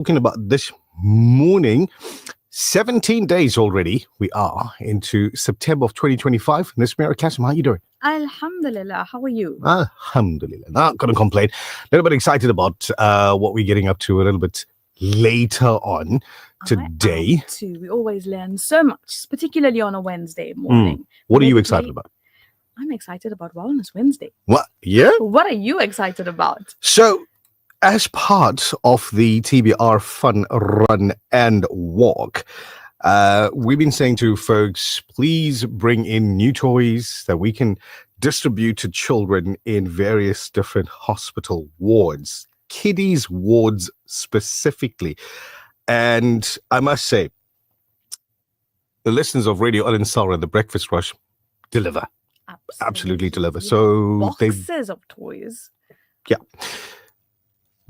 talking about this morning. 17 days already. We are into September of 2025. Miss Mira Kasim, how are you doing? Alhamdulillah. How are you? Alhamdulillah. Not going to complain. A little bit excited about what we're getting up to a little bit later on today. I am too. We always learn so much, particularly on a Wednesday morning. What are you excited about? I'm excited about Wellness Wednesday. What? Yeah? What are you excited about? So, as part of the TBR Fun Run and Walk, we've been saying to folks, please bring in new toys that we can distribute to children in various different hospital wards, kiddies wards specifically. And I must say, the listeners of Radio Al Ansar and the Breakfast Rush deliver. Absolutely deliver. So boxes of toys. Yeah.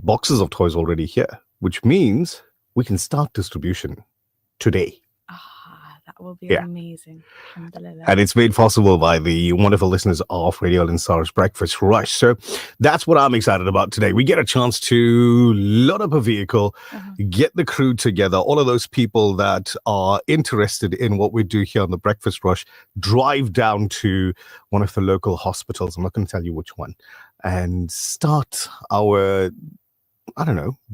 Boxes of toys already here, which means we can start distribution today. That will be amazing. And it's made possible by the wonderful listeners of Radio Al Ansar's Breakfast Rush. So that's what I'm excited about today. We get a chance to load up a vehicle, get the crew together, all of those people that are interested in what we do here on the Breakfast Rush, drive down to one of the local hospitals. I'm not going to tell you which one, and start our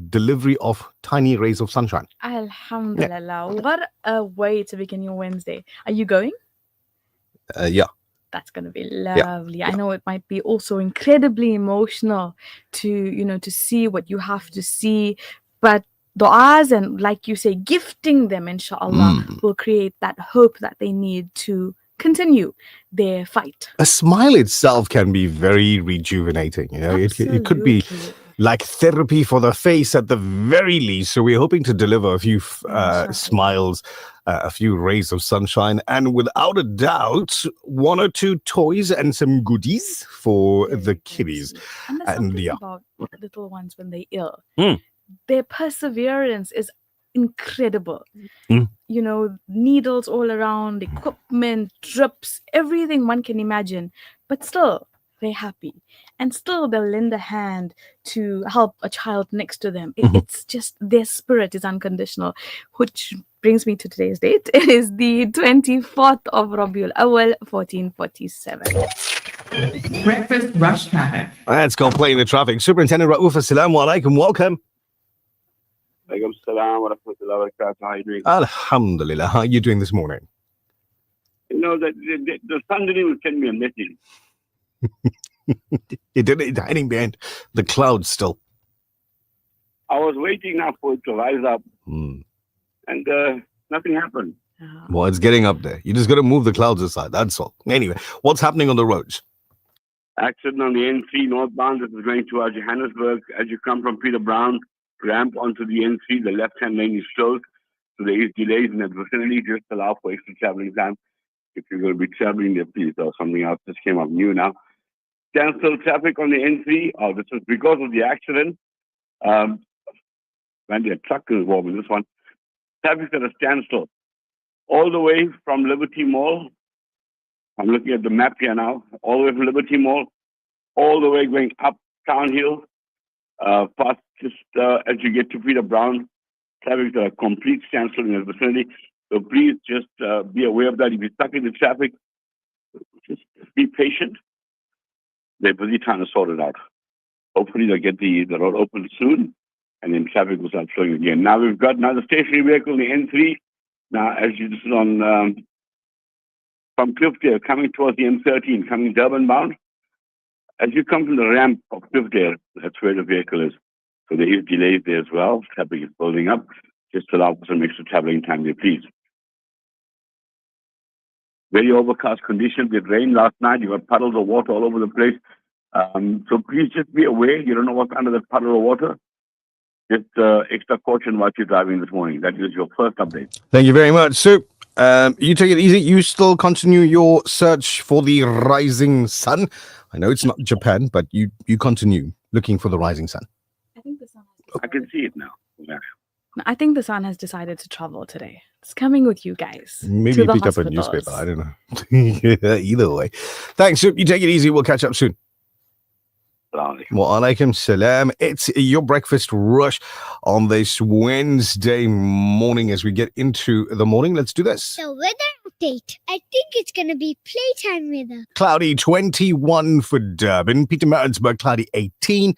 delivery of tiny rays of sunshine. Alhamdulillah. Yeah. What a way to begin your Wednesday. Are you going? Yeah. That's going to be lovely. Yeah. I know it might be also incredibly emotional to see what you have to see, but du'as and, like you say, gifting them, inshallah, will create that hope that they need to continue their fight. A smile itself can be very rejuvenating. It could be like therapy for the face at the very least. So we're hoping to deliver a few smiles, a few rays of sunshine, and without a doubt, one or two toys and some goodies for the kiddies. And there's something about little ones when they're ill. Their perseverance is incredible. Needles all around, equipment, drips, everything one can imagine. But still, they're happy. And still they'll lend a hand to help a child next to them. It's just their spirit is unconditional, which brings me to today's date. It is the 24th of Rabiul Awal, 1447. Breakfast Rush Traffic. Let's go play in the traffic. Superintendent Rauf, assalamu alaikum. Welcome. Alaikum salam wa rahmatullahi wa barakatuh. How are you doing? Alhamdulillah. How are you doing this morning? The sun didn't even send me a message. It didn't hiding behind the clouds still. I was waiting now for it to rise up, and nothing happened. Well, it's getting up there. You just got to move the clouds aside. That's all. Anyway, what's happening on the roads? Accident on the N3 northbound. This is going towards Johannesburg. As you come from Peter Brown ramp onto the N3, the left-hand lane is closed, so there is delays in that vicinity. Just allow for extra traveling time. If you're going to be traveling there, please. Or something else just came up new now. Cancel traffic on the N3. Oh, this is because of the accident. And the truck is involved in this one. Traffic's at a standstill. All the way from Liberty Mall. I'm looking at the map here now. All the way from Liberty Mall. All the way going up Town Hill. Past just as you get to Peter Brown. Traffic's at a complete standstill in the vicinity. So please just be aware of that. If you're stuck in the traffic, just be patient. They're busy trying to sort it out. Hopefully they'll get the road open soon, and then traffic will start flowing again. Now we've got another stationary vehicle in the N3. Now, as you just on from Cliffdale coming towards the M13, coming Durban bound. As you come from the ramp of Cliffdale, that's where the vehicle is. So there is delays there as well. Traffic is building up. Just allow for some extra traveling time there, please. Very overcast conditions. It rained last night. You got puddles of water all over the place. So please just be aware. You don't know what's under that puddle of water. Just extra caution while you're driving this morning. That is your first update. Thank you very much. So you take it easy. You still continue your search for the rising sun. I know it's not Japan, but you continue looking for the rising sun. I think the sun. I can see it now. Yeah. I think the sun has decided to travel today. It's coming with you guys. Maybe you picked up a newspaper. I don't know. Either way. Thanks. You take it easy. We'll catch up soon. Assalamu alaikum. Wa alaikum salam. It's your breakfast rush on this Wednesday morning. As we get into the morning, let's do this. The weather update. I think it's going to be playtime weather. Cloudy 21 for Durban. Pietermaritzburg, cloudy 18.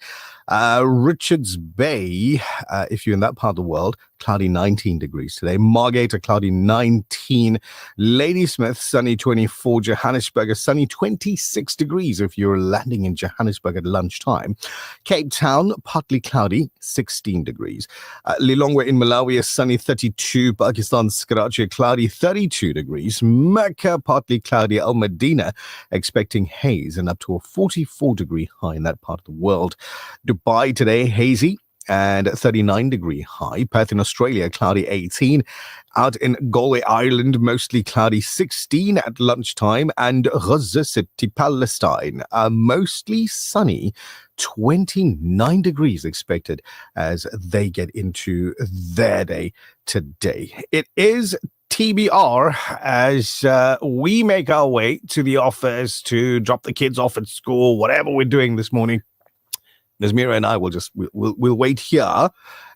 Richards Bay, if you're in that part of the world, cloudy 19 degrees today. Margate, a cloudy 19. Ladysmith, sunny 24. Johannesburg, a sunny 26 degrees if you're landing in Johannesburg at lunchtime. Cape Town, partly cloudy, 16 degrees. Lilongwe in Malawi, a sunny 32. Pakistan's Karachi, cloudy 32 degrees. Mecca, partly cloudy. Al Medina, expecting haze and up to a 44-degree high in that part of the world. Dubai today, hazy and 39-degree high. Perth in Australia, cloudy 18. Out in Galway, Ireland, mostly cloudy 16 at lunchtime. And Gaza City, Palestine, mostly sunny 29 degrees expected as they get into their day today. It is TBR as we make our way to the office to drop the kids off at school, whatever we're doing this morning. Nazmira and I will we'll wait here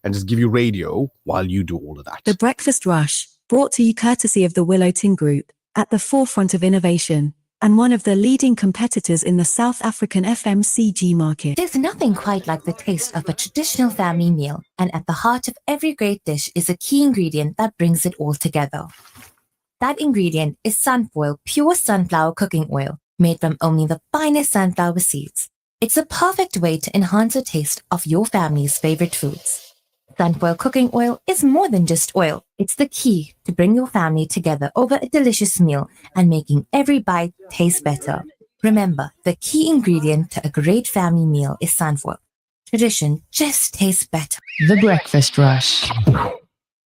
and just give you radio while you do all of that. The Breakfast Rush, brought to you courtesy of the Willow Tin Group, at the forefront of innovation, and one of the leading competitors in the South African FMCG market. There's nothing quite like the taste of a traditional family meal, and at the heart of every great dish is a key ingredient that brings it all together. That ingredient is Sunfoil pure sunflower cooking oil, made from only the finest sunflower seeds. It's a perfect way to enhance the taste of your family's favorite foods. Sunfoil cooking oil is more than just oil. It's the key to bring your family together over a delicious meal and making every bite taste better. Remember, the key ingredient to a great family meal is sunfoil. Tradition just tastes better. The Breakfast Rush.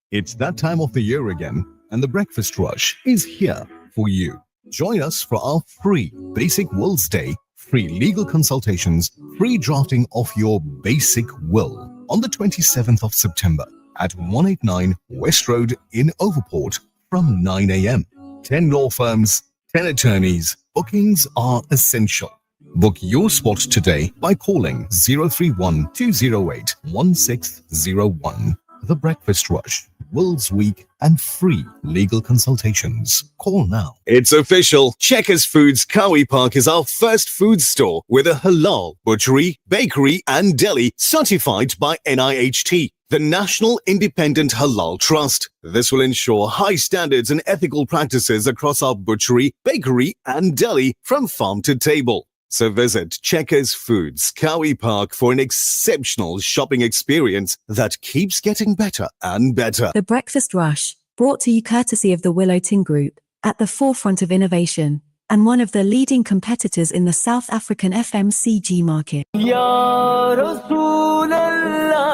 It's that time of the year again, and the Breakfast Rush is here for you. Join us for our free Basic Wills Day, free legal consultations, free drafting of your basic will on the 27th of September at 189 West Road in Overport from 9 a.m. 10 law firms, 10 attorneys. Bookings are essential. Book your spot today by calling 031 208 1601. The Breakfast Rush, Wills Week, and free legal consultations. Call now. It's official. Checkers Foods Kawi Park is our first food store with a halal butchery, bakery, and deli certified by NIHT, the National Independent Halal Trust. This will ensure high standards and ethical practices across our butchery, bakery, and deli from farm to table. So visit Checkers Foods Kawi Park for an exceptional shopping experience that keeps getting better and better. The Breakfast Rush, brought to you courtesy of the Willow Tin Group, at the forefront of innovation, and one of the leading competitors in the South African FMCG market. Ya Rasool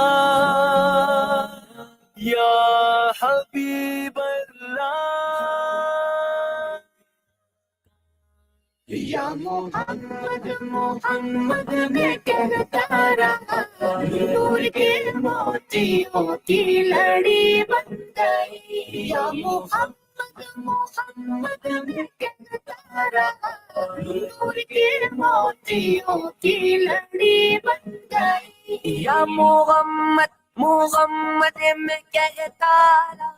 Allah, Ya Habib Allah. Ya Muhammad, Muhammad mein कहता रहा, नूर के मोतियों की लड़ी बन गई. Ya Muhammad, Muhammad mein कहता रहा, नूर के मोतियों की लड़ी बन गई. Ya Muhammad, Muhammad mein कहता रहा,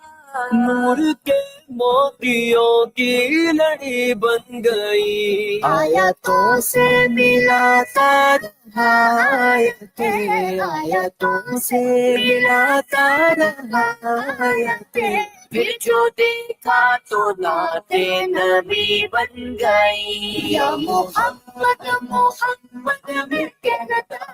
नूर के मोतियों की लड़ी बन गई. आयतों से मिलाता रहा, आयतों से मिलाता रहा, फिर जो देखा तो नाते नबी बन गई. या मोहम्मद, मोहम्मद में कहता रहा,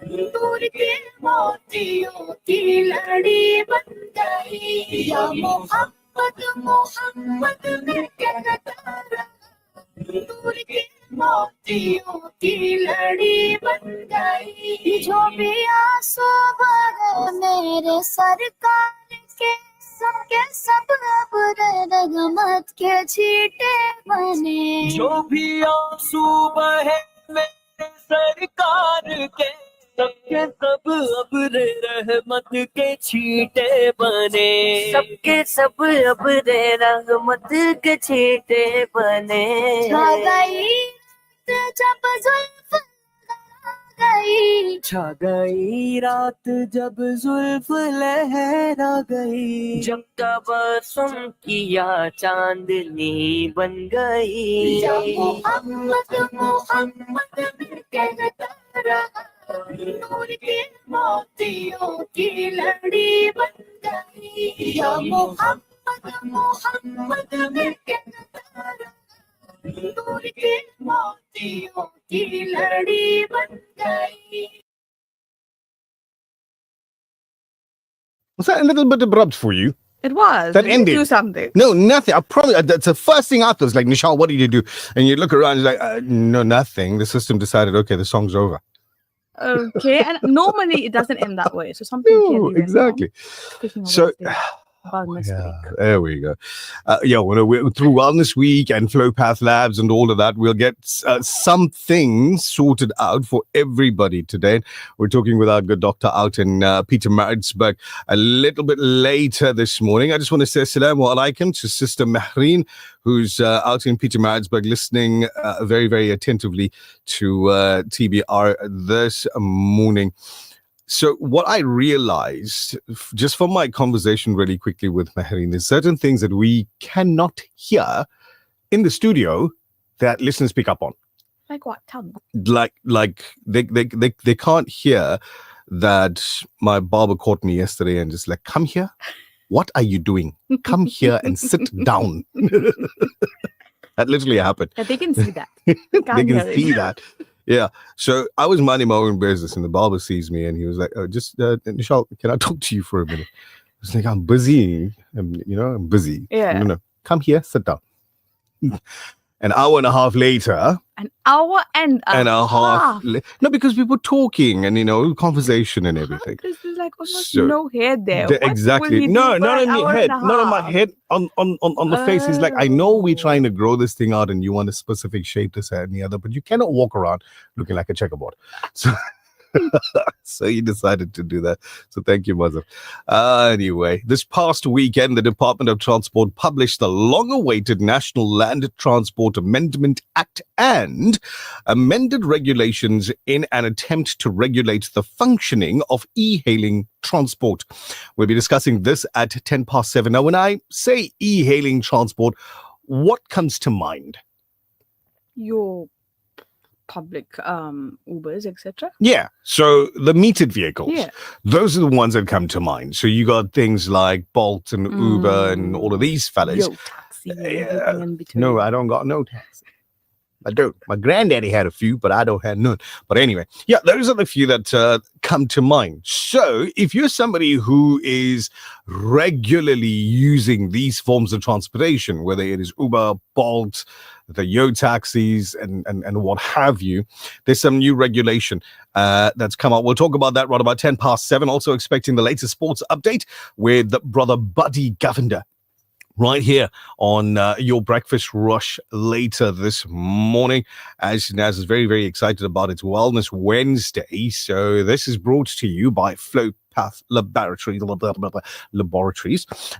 नूर के मोतियों की लड़ी बन गई. या मोहम्मद, मोहम्मद में कहता रहा, नूर के मोतियों की लड़ी बन गई. जो भी आंसू बहे मेरे सरकार के, सबके सब अब रहमत के छींटे बने. जो भी आंसू बहे मेरे सरकार के, सबके सब अब रहमत के छींटे बने. सबके सब अब रहमत के छींटे बने. छा गई जब जुल्फ गई छा गई रात जब जुल्फ लहरा गई जब तबस्सुम किया चांदनी बन गई या मोहम्मद मोहम्मद मैं कहता रहा नूर के मोतियों की लड़ी बन गई या मोहम्मद मोहम्मद मैं कहता रहा नूर के मोतियों की लड़ी बन गई. Was that a little bit abrupt for you? It was. That Did you ended. do something? No, nothing. I promise. That's the first thing I thought was like, Nishal, what did you do? And you look around, it's like, no, nothing. The system decided, okay, the song's over. Okay, and normally it doesn't end that way. So something No, clearly went exactly. wrong. Speaking of So, Wednesday, Wellness yeah, Week. there we go. We're through Wellness Week and Flow Path Labs and all of that. We'll get something sorted out for everybody today. We're talking with our good doctor out in Peter Maritzburg a little bit later this morning. I just want to say assalamu alaikum to Sister Mahreen, who's out in Peter Maritzburg listening very, very attentively to TBR this morning. So what I realized, just from my conversation really quickly with Mahreen, is certain things that we cannot hear in the studio that listeners pick up on. Like what? Tell me. Like they can't hear that my barber caught me yesterday and just like, come here. What are you doing? Come here and sit down. That literally happened. Yeah, they can see that. They Can't hear can it. see that. Yeah. So I was minding my own business and the barber sees me and he was like, Nishal, can I talk to you for a minute? I was like, I'm busy. I'm busy. Yeah. No. Come here, sit down. An hour and a half later, An hour and a half. no, because we were talking and conversation and everything. There's like almost So, no hair there. What will exactly. he do No, for not an in your hour head. and a Not in my half? head. On the face. He's like, I know we're Oh. trying to grow this thing out and you want a specific shape, this and the other, but you cannot walk around looking like a checkerboard. So so he decided to do that. So thank you, Mother. Anyway, this past weekend, the Department of Transport published the long-awaited National Land Transport Amendment Act and amended regulations in an attempt to regulate the functioning of e-hailing transport. We'll be discussing this at 7:10. Now, when I say e-hailing transport, what comes to mind? Your public Ubers, etc. Yeah, so the metered vehicles, Yeah. those are the ones that come to mind. So you got things like Bolt and Uber and all of these fellas. Yo, taxi and everything in between. No, I don't got no taxi. I don't. My granddaddy had a few, but I don't have none. But anyway, yeah, those are the few that come to mind. So if you're somebody who is regularly using these forms of transportation, whether it is Uber, Bolt, the Yo taxis and what have you, there's some new regulation that's come out. We'll talk about that right about 7:10. Also expecting the latest sports update with brother Buddy Govender right here on your breakfast rush later this morning, as Naz is very, very excited about its Wellness Wednesday. So this is brought to you by Flow Path Laboratories,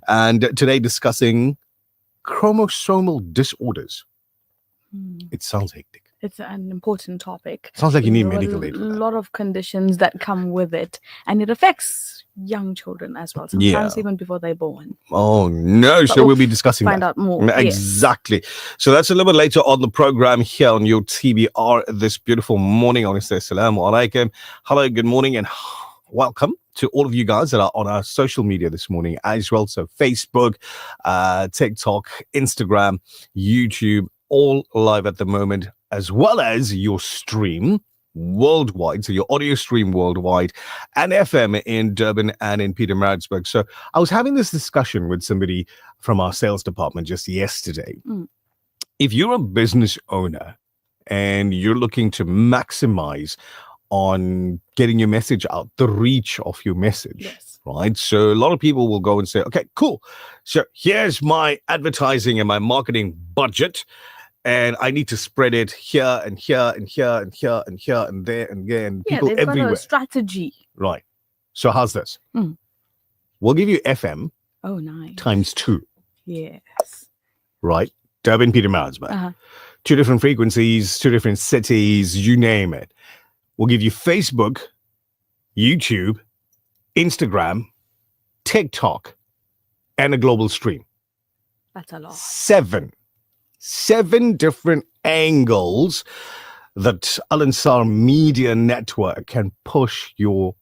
and today discussing chromosomal disorders. It sounds hectic. It's an important topic. Sounds like you need There are medical aid for A that. lot of conditions that come with it, and it affects young children as well. Sometimes Yeah. even before they're born. Oh no! But So we'll we'll be discussing Find that. out more. Yes. Exactly. So that's a little bit later on the program here on your TBR this beautiful morning. I want to say assalamu alaikum. Hello, good morning, and welcome to all of you guys that are on our social media this morning as well. So Facebook, TikTok, Instagram, YouTube, all live at the moment, as well as your stream worldwide, so your audio stream worldwide, and FM in Durban and in Peter Maritzburg. So I was having this discussion with somebody from our sales department just yesterday. If you're a business owner and you're looking to maximize on getting your message out, the reach of your message, Yes. right? So a lot of people will go and say, okay, cool. So here's my advertising and my marketing budget. And I need to spread it here and here and here and here and here and there and there and Yeah, people they've everywhere. got a strategy. Right. So how's this? Mm. We'll give you FM Oh, nice. times 2, Yes. right? Durban, Peter Maritzburg. 2 different frequencies, 2 different cities, you name it. We'll give you Facebook, YouTube, Instagram, TikTok, and a global stream. That's a lot. Seven different angles that Al Ansar Media Network can push your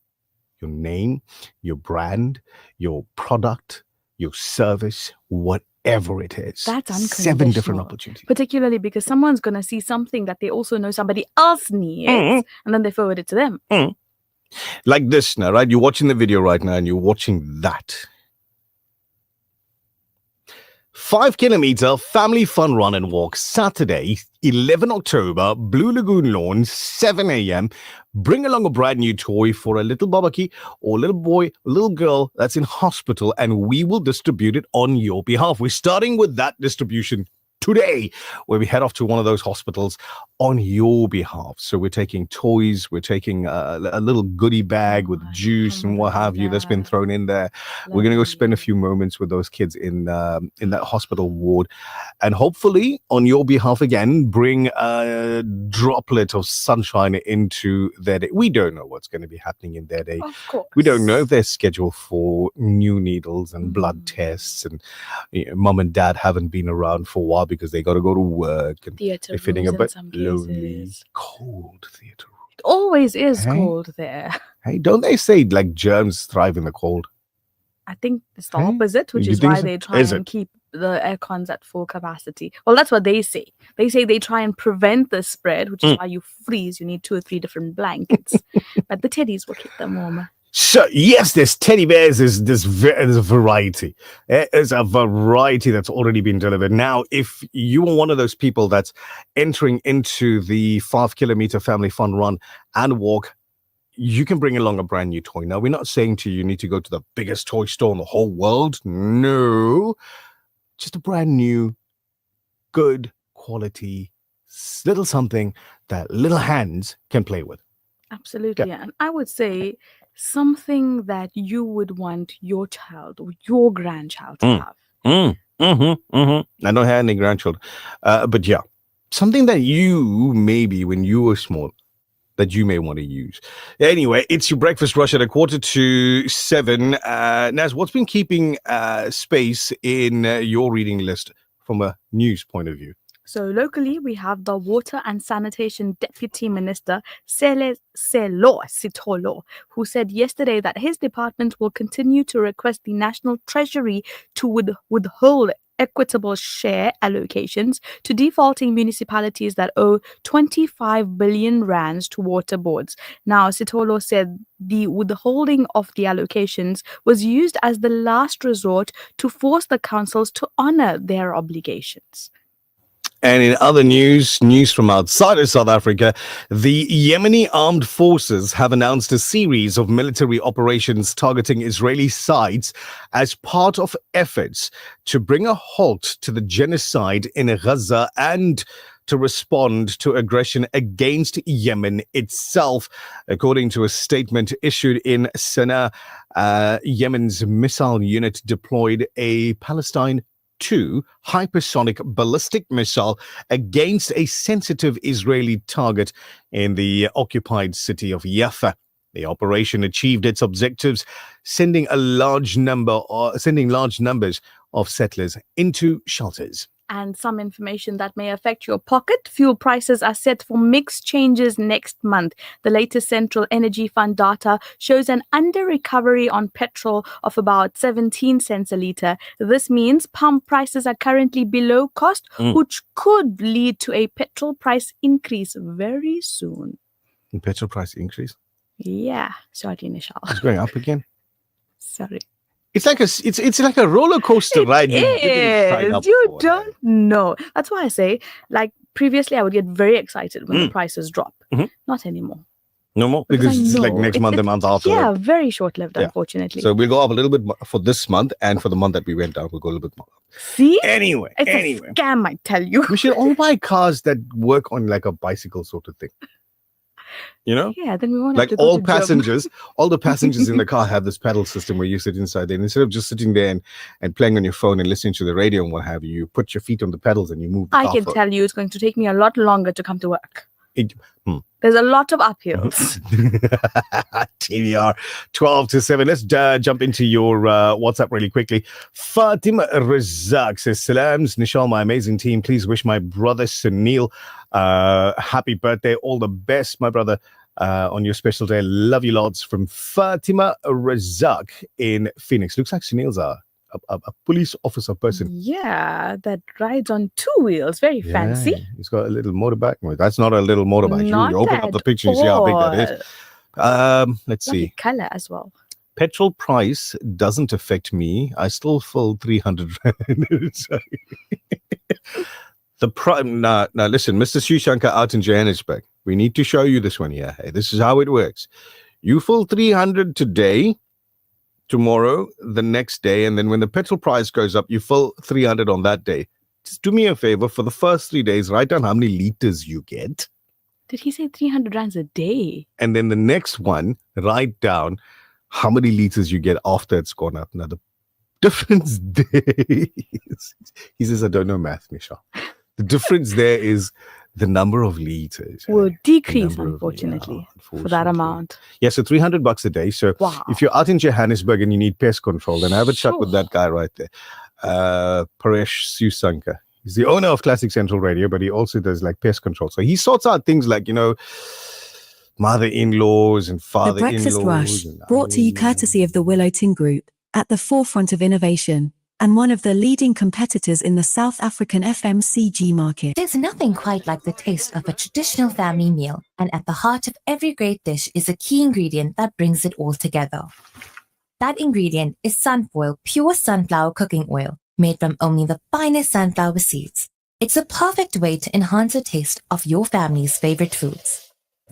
name, your brand, your product, your service, whatever it is. That's unconditional. 7 different opportunities. Particularly because someone's going to see something that they also know somebody else needs, and then they forward it to them. Like this now, right? You're watching the video right now and you're watching that. 5 kilometer family fun run and walk Saturday, 11 October, Blue Lagoon Lawn, 7 a.m. Bring along a brand new toy for a little babaki or little boy, little girl that's in hospital, and we will distribute it on your behalf. We're starting with that distribution today, where we head off to one of those hospitals on your behalf. So we're taking toys, we're taking a little goodie bag with juice and what have you that's been thrown in there. We're going to go spend a few moments with those kids in that hospital ward, and hopefully on your behalf again, bring a droplet of sunshine into their day. We don't know what's going to be happening in their day. Of course. We don't know if they're scheduled for new needles and blood tests, and mom and dad haven't been around for a while because they got to go to work, and Theatre they're feeling a rooms in bit some lonely. cases. Cold theatre. It always is Hey. cold there. Hey, don't they say like germs thrive in the cold? I think it's the Hey, opposite, which you is think why so? they try Is and it? keep the aircons at full capacity. Well, that's what they say. They say they try and prevent the spread, which is why you freeze. You need 2 or 3 different blankets. But the teddies will keep them warmer. So yes, there's teddy bears. There's a variety. There's a variety that's already been delivered. Now, if you are one of those people that's entering into the 5 kilometer family fun run and walk, you can bring along a brand new toy. Now, we're not saying to you need to go to the biggest toy store in the whole world. No, just a brand new, good quality little something that little hands can play with. Absolutely. And I would say something that you would want your child or your grandchild to have. I don't have any grandchildren, but yeah, something that you maybe when you were small that you may want to use. Anyway, it's your breakfast rush at 6:45. Naz, what's been keeping space in your reading list from a news point of view? So locally, we have the Water and Sanitation Deputy Minister, Sitolo, who said yesterday that his department will continue to request the National Treasury to withhold equitable share allocations to defaulting municipalities that owe 25 billion rands to water boards. Now, Sitolo said the withholding of the allocations was used as the last resort to force the councils to honor their obligations. And in other news from outside of South Africa, the Yemeni armed forces have announced a series of military operations targeting Israeli sites as part of efforts to bring a halt to the genocide in Gaza and to respond to aggression against Yemen itself. According to a statement issued in Sana'a, Yemen's missile unit deployed a Palestine 2 hypersonic ballistic missile against a sensitive Israeli target in the occupied city of Jaffa. The operation achieved its objectives, sending large numbers of settlers into shelters. And some information that may affect your pocket. Fuel prices are set for mixed changes next month. The latest Central Energy Fund data shows an under recovery on petrol of about 17 cents a litre. This means pump prices are currently below cost, which could lead to a petrol price increase very soon. Petrol price increase? Yeah, sorry, Nishal. It's going up again. Sorry. It's like a roller coaster ride. It is. You don't know. That's why I say, like previously, I would get very excited when the prices drop. Not anymore. No more, because it's like next month, the month after. Yeah, very short-lived, unfortunately. So we'll go up a little bit for this month, and for the month that we went down, we'll go a little bit more. See? Anyway. It's a scam, I tell you. We should all buy cars that work on like a bicycle sort of thing. You know? Yeah, then we won't like have to go all to passengers, all the passengers in the car have this pedal system where you sit inside there. And instead of just sitting there and playing on your phone and listening to the radio and what have you, you put your feet on the pedals and you move the I car can forward. tell you it's going to take me a lot longer to come to work. There's a lot of uphills. TBR 12 to 7. Let's jump into your WhatsApp really quickly. Fatima Razak says, Salams, Nishal, my amazing team. Please wish my brother Sunil happy birthday. All the best, my brother, on your special day. Love you lots. From Fatima Razak in Phoenix. Looks like Sunil's a police officer person. Yeah, that rides on 2 wheels. Very fancy. Yeah, he's got a little motorbike. Well, that's not a little motorbike. Not You open up the picture, you see how big that is. Let's Lovely see. color as well. Petrol price doesn't affect me. I still fill 300 rand. The prime. Now, listen, Mr. Shushankar out in Johannesburg. We need to show you this one here. Hey, this is how it works. You fill 300 today, tomorrow, the next day, and then when the petrol price goes up, you fill 300 on that day. Just do me a favor, for the first 3 days, write down how many liters you get. Did he say 300 rands a day? And then the next one, write down how many liters you get after it's gone up. Now, the difference there is, he says, I don't know math, Michelle. The difference there is the number of liters. Will The decrease, number of- unfortunately, yeah, for that amount. Yeah, so $300 a day. So Wow. if you're out in Johannesburg and you need pest control, then have a chat with that guy right there. Paresh Susanka. He's the owner of Classic Central Radio, but he also does like pest control. So he sorts out things like, mother-in-laws and The father-in-laws. Breakfast Rush, and- brought to you courtesy of the Willow Tin Group, at the forefront of innovation, and one of the leading competitors in the South African FMCG market. There's nothing quite like the taste of a traditional family meal, and at the heart of every great dish is a key ingredient that brings it all together. That ingredient is Sunfoil pure sunflower cooking oil, made from only the finest sunflower seeds. It's a perfect way to enhance the taste of your family's favorite foods.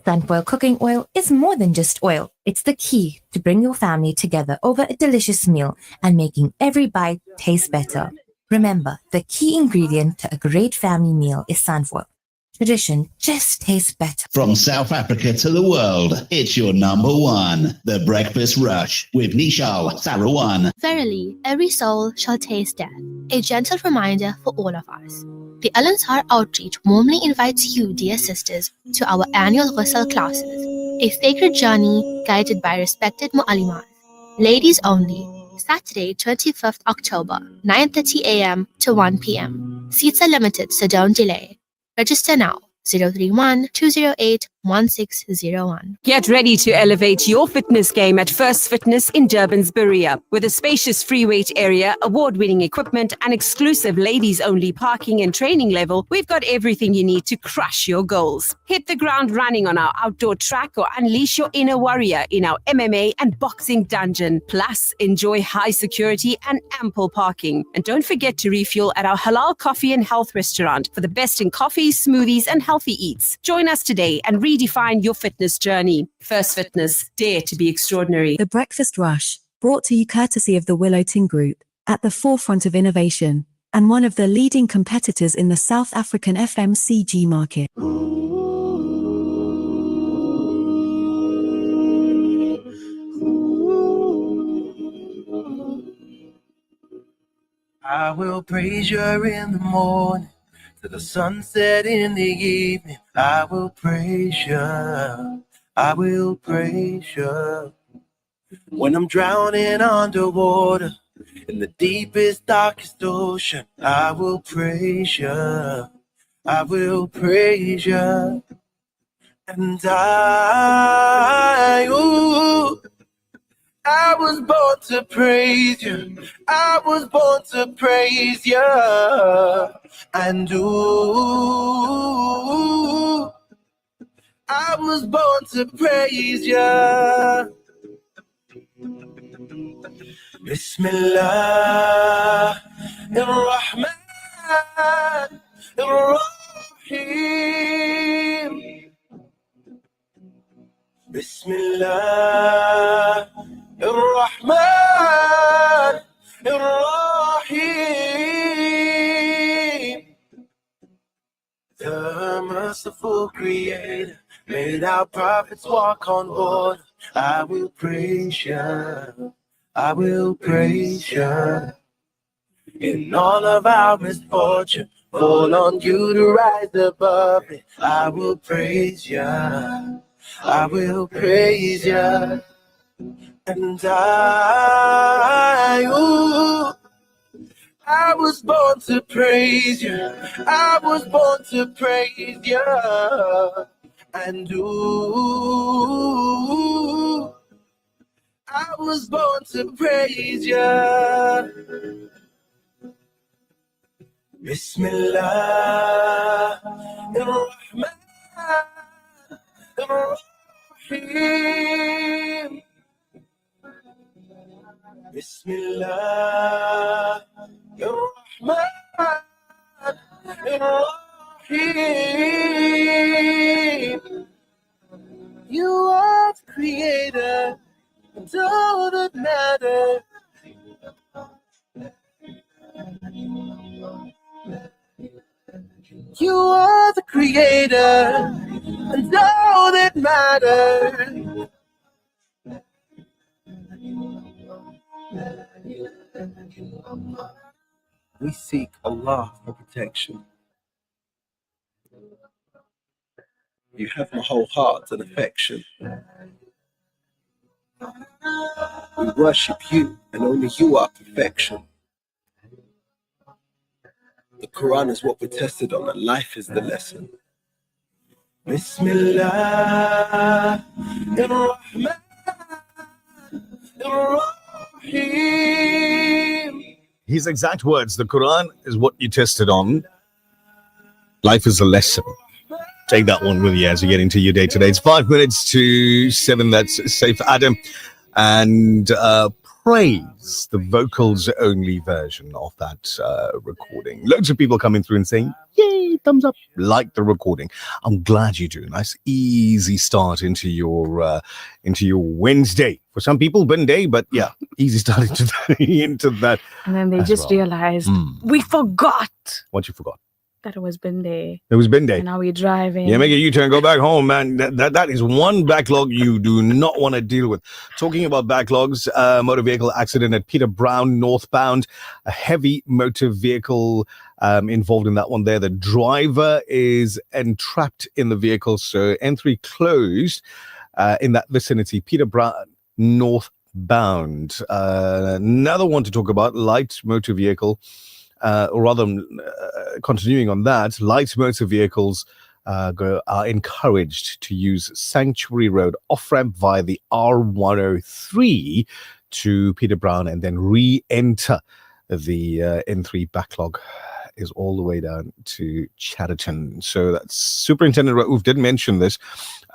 Sunfoil cooking oil is more than just oil. It's the key to bring your family together over a delicious meal and making every bite taste better. Remember, the key ingredient to a great family meal is sunfoil. Tradition just tastes better. From South Africa to the world, it's your number one, The Breakfast Rush with Nishal Sarawan. Verily, every soul shall taste death. A gentle reminder for all of us. The Al-Ansar Outreach warmly invites you, dear sisters, to our annual Ghusl classes, a sacred journey guided by respected mu'allimat. Ladies only, Saturday, 25th October, 9:30 a.m. to 1 p.m. Seats are limited, so don't delay. Register now, 031-208-1601. Get ready to elevate your fitness game at First Fitness in Durban's Berea. With a spacious free weight area, award-winning equipment, and exclusive ladies-only parking and training level, we've got everything you need to crush your goals. Hit the ground running on our outdoor track or unleash your inner warrior in our MMA and boxing dungeon. Plus, enjoy high security and ample parking. And don't forget to refuel at our Halal Coffee and Health restaurant for the best in coffees, smoothies, and healthy eats. Join us today and redefine your fitness journey. First Fitness, dare to be extraordinary. The Breakfast Rush, brought to you courtesy of the Willow Tin Group, at the forefront of innovation, and one of the leading competitors in the South African FMCG market. I will praise you in the morning, to the sunset in the evening. I will praise you. I will praise you. When I'm drowning underwater in the deepest, darkest ocean, I will praise you. I will praise you. And I was born to praise you. I was born to praise you. And I was born to praise you. Bismillah ar-Rahman ar-Rahim. Bismillah ar-Rahman ar-Rahim. The merciful Creator made our prophets walk on water. I will praise you. I will praise you. In all of our misfortune, fall on you to rise above it. I will praise ya. I will praise ya. And I was born to praise you. I was born to praise you. And I was born to praise you. Bismillah ar-Rahman ar-Rahim. Bismillah ar-Rahman ar-Rahim. You are the creator, and all that matters. You are the creator, and all that matters. We seek Allah for protection. You have my whole heart and affection. We worship you, and only you are perfection. The Quran is what we're tested on, and life is the lesson. Bismillah ar-Rahman ar-Rahim. His exact words, the Quran is what you tested on. Life is a lesson. Take that one with you as you get into your day today. It's 5 minutes to 7. That's Saif Adam. And praise the vocals only version of that recording. Loads of people coming through and saying, yay, thumbs up, like the recording. I'm glad you do. Nice, easy start into your Wednesday. For some people, Monday, but yeah, easy start into that. And then they just realized, we forgot. What you forgot? That it was bin day. It was bin day. And now we're driving. Yeah, make a U-turn, go back home, man. That is one backlog you do not want to deal with. Talking about backlogs, motor vehicle accident at Peter Brown northbound. A heavy motor vehicle involved in that one there. The driver is entrapped in the vehicle, so N3 closed in that vicinity. Peter Brown northbound. Another one to talk about, light motor vehicle. Or rather, continuing on that, light motor vehicles are encouraged to use Sanctuary Road off-ramp via the R103 to Peter Brown and then re-enter the N3 backlog is all the way down to Chatterton. So that's Superintendent Raouf did mention this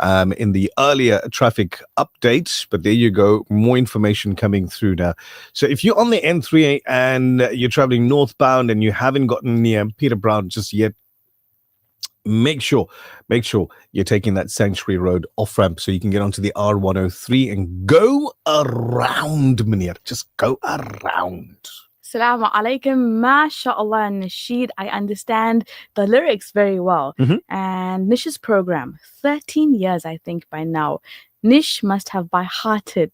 in the earlier traffic update, but there you go, more information coming through now. So if you're on the N3 and you're traveling northbound and you haven't gotten near Peter Brown just yet, make sure you're taking that Sanctuary Road off-ramp so you can get onto the R103 and go around, Munir. Just go around. Assalamu alaikum, mashallah, Nasheed. I understand the lyrics very well. And Nish's program, 13 years, I think, by now. Nish must have by-hearted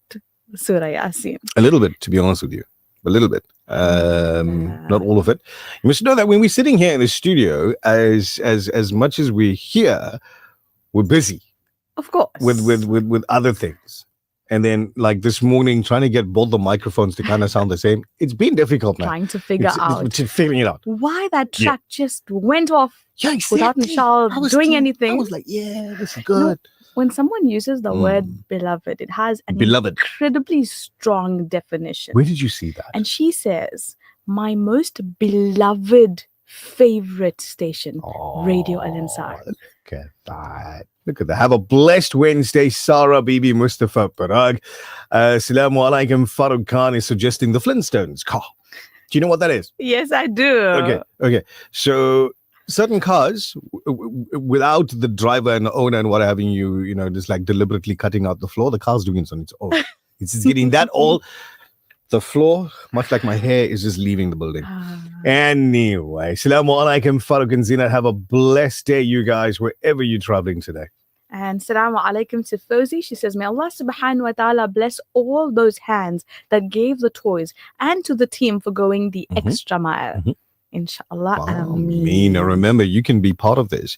Surah Yasin. A little bit, to be honest with you. A little bit. Not all of it. You must know that when we're sitting here in the studio, as much as we're here, we're busy. Of course. With other things. And then, like this morning, trying to get both the microphones to kind of sound the same. It's been difficult, man. Trying to figure out. Figuring it out. Why that track just went off without Nishal doing anything. I was like, yeah, this is good. When someone uses the word beloved, it has an incredibly strong definition. Where did you see that? And she says, my most beloved favorite station, Radio Al Ansar. Look at that. Look at that. Have a blessed Wednesday, Sarah Bibi Mustafa Parag. Assalamu alaikum. Farooq Khan is suggesting the Flintstones car. Do you know what that is? Yes, I do. Okay. So certain cars, without the driver and the owner and what having you know, just like deliberately cutting out the floor, the car's doing it on its own. It's just getting that all. The floor, much like my hair, is just leaving the building. Anyway, Assalamu alaikum, Farooq and Zina. Have a blessed day, you guys, wherever you're traveling today. And Assalamu alaikum to Fawzi. She says, may Allah subhanahu wa ta'ala bless all those hands that gave the toys and to the team for going the extra mile. Inshallah. Ameen. And remember, you can be part of this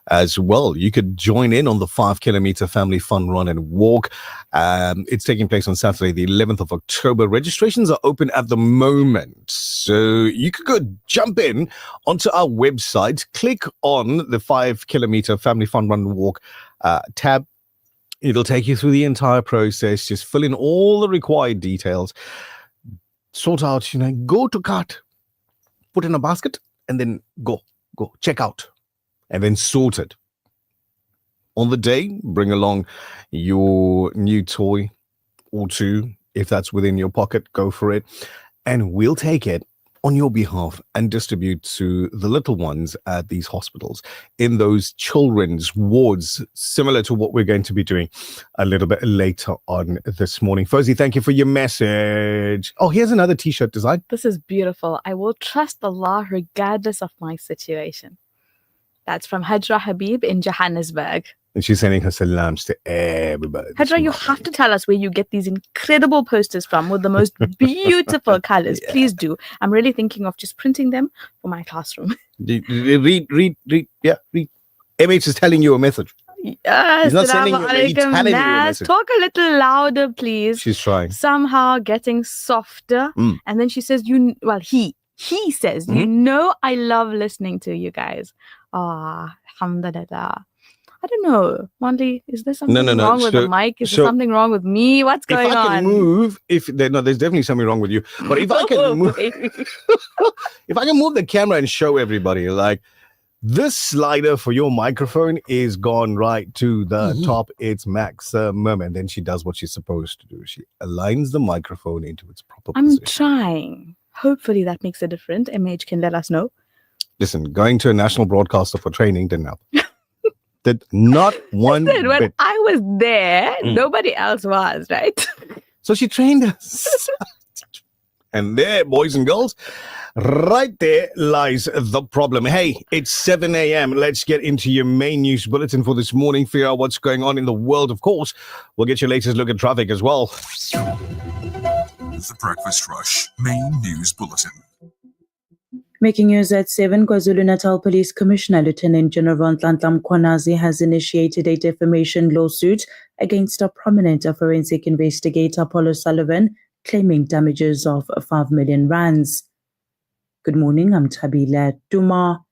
as well. You could join in on the 5 kilometer family fun run and walk. It's taking place on Saturday, the 11th of October. Registrations are open at the moment. So you could go jump in onto our website, click on the 5 kilometer family fun run and walk tab. It'll take you through the entire process. Just fill in all the required details. Sort out, go to cart. Put in a basket and then go, check out, and then sort it. On the day, bring along your new toy or two. If that's within your pocket, go for it. And we'll take it on your behalf and distribute to the little ones at these hospitals in those children's wards, similar to what we're going to be doing a little bit later on this morning. Fawzi, thank you for your message. Oh, here's another t-shirt design. This is beautiful. I will trust Allah regardless of my situation. That's from Hajra Habib in Johannesburg. And she's sending her salams to everybody. Hajra, you have to tell us where you get these incredible posters from with the most beautiful colors. Yeah. Please do. I'm really thinking of just printing them for my classroom. Read. Yeah, read. MH is telling you a message. Yes, he's not sending you, he's telling you a message. Talk a little louder, please. She's trying. Somehow getting softer. And then she says, he says, I love listening to you guys. Alhamdulillah. I don't know, Mandy, is there something wrong with the mic? Is there something wrong with me? What's going on? If I can move, there's definitely something wrong with you. But if I can move, if I can move the camera and show everybody, like this slider for your microphone is gone right to the top, it's maximum, and then she does what she's supposed to do. She aligns the microphone into its proper position. I'm trying. Hopefully that makes a difference. MH can let us know. Listen, going to a national broadcaster for training didn't help. Did not one bit. When I was there, nobody else was, right? So she trained us. And there, boys and girls, right there lies the problem. Hey, it's 7 a.m. Let's get into your main news bulletin for this morning. Figure out what's going on in the world, of course. We'll get your latest look at traffic as well. The Breakfast Rush main news bulletin. Making news at 7, KwaZulu-Natal Police Commissioner Lieutenant General Nhlanhla Mkhwanazi has initiated a defamation lawsuit against a prominent forensic investigator, Paul O'Sullivan, claiming damages of 5 million rands. Good morning, I'm Tabila Duma.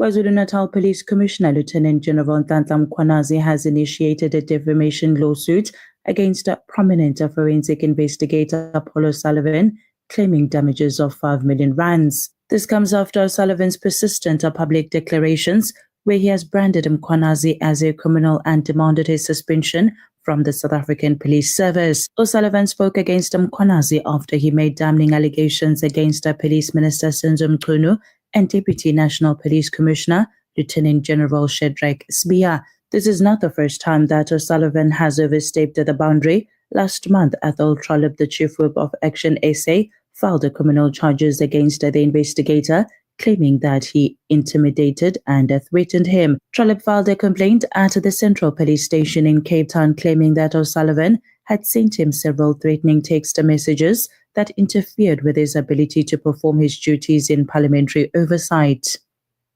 KwaZulu-Natal Police Commissioner Lieutenant General Nhlanhla Mkhwanazi has initiated a defamation lawsuit against a prominent forensic investigator, Paul O'Sullivan, claiming damages of 5 million rands. This comes after O'Sullivan's persistent public declarations where he has branded Mkhwanazi as a criminal and demanded his suspension from the South African Police Service. O'Sullivan spoke against Mkhwanazi after he made damning allegations against Police Minister Senzo Mchunu and Deputy National Police Commissioner Lieutenant General Shedrack Sbiya. This is not the first time that O'Sullivan has overstepped the boundary. Last month, Athol Trollip, the Chief Whip of Action SA, filed criminal charges against the investigator, claiming that he intimidated and threatened him. Trollip filed a complaint at the Central Police Station in Cape Town, claiming that O'Sullivan had sent him several threatening text messages that interfered with his ability to perform his duties in parliamentary oversight.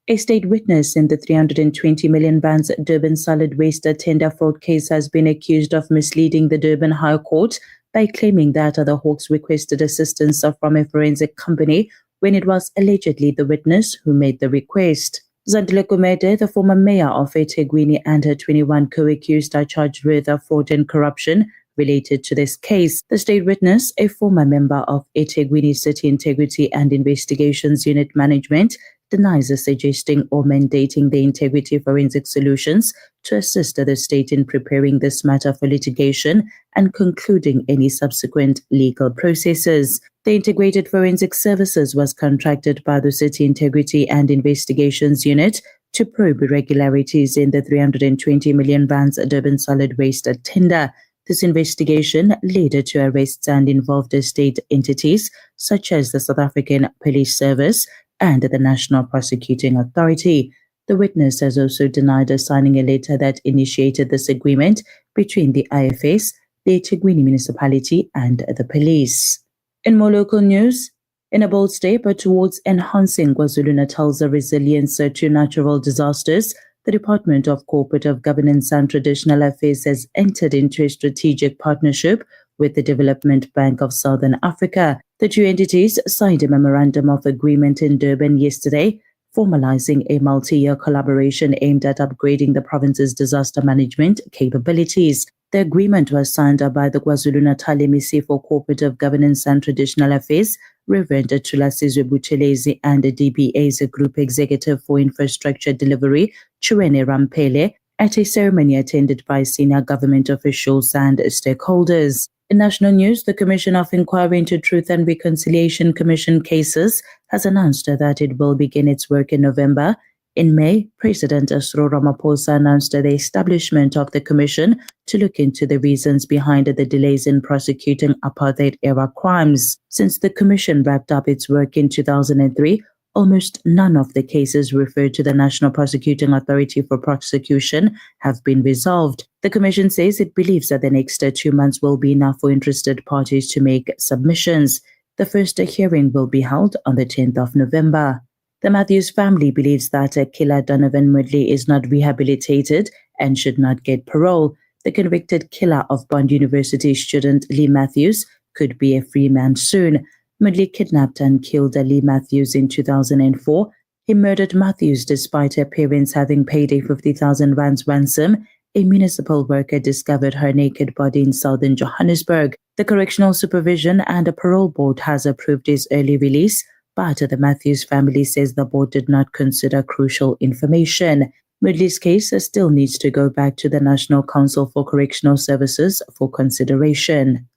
A state witness in the 320 million rands Durban solid waste tender fraud case has been accused of misleading the Durban High Court by claiming that the Hawks requested assistance from a forensic company when it was allegedly the witness who made the request. Zandile Kumede, the former mayor of eThekwini, and her 21 co-accused are charged with fraud and corruption related to this case. The state witness, a former member of eThekwini City Integrity and Investigations Unit Management, denies suggesting or mandating the Integrity Forensic Solutions to assist the state in preparing this matter for litigation and concluding any subsequent legal processes. The Integrated Forensic Services was contracted by the City Integrity and Investigations Unit to probe irregularities in the 320 million rands Durban solid waste tender. This investigation led to arrests and involved state entities such as the South African Police Service and the National Prosecuting Authority. The witness has also denied signing a letter that initiated this agreement between the IFS, the eThekwini municipality, and the police. In more local news, In a bold step towards enhancing KwaZulu-Natal's resilience to natural disasters, the Department of Cooperative Governance and Traditional Affairs has entered into a strategic partnership with the Development Bank of Southern Africa. The two entities signed a memorandum of agreement in Durban yesterday, formalizing a multi-year collaboration aimed at upgrading the province's disaster management capabilities. The agreement was signed by the KwaZulu-Natal MEC for Cooperative Governance and Traditional Affairs, Reverend Thulasizwe Buthelezi, and the DBA's Group Executive for Infrastructure Delivery, Chuene Rampele, at a ceremony attended by senior government officials and stakeholders. In national news, the Commission of Inquiry into Truth and Reconciliation Commission cases has announced that it will begin its work in November. In May, President Cyril Ramaphosa announced the establishment of the commission to look into the reasons behind the delays in prosecuting apartheid-era crimes. Since the commission wrapped up its work in 2003, almost none of the cases referred to the National Prosecuting Authority for prosecution have been resolved. The commission says it believes that the next 2 months will be enough for interested parties to make submissions. The first hearing will be held on the 10th of November. The Matthews family believes that killer Donovan Moodley is not rehabilitated and should not get parole. The convicted killer of Bond University student Lee Matthews could be a free man soon. Moodley kidnapped and killed Lee Matthews in 2004. He murdered Matthews despite her parents having paid a 50,000 rands ransom. A municipal worker discovered her naked body in southern Johannesburg. The Correctional Supervision and Parole Board has approved his early release, but the Matthews family says the board did not consider crucial information. Moodley's case still needs to go back to the National Council for Correctional Services for consideration.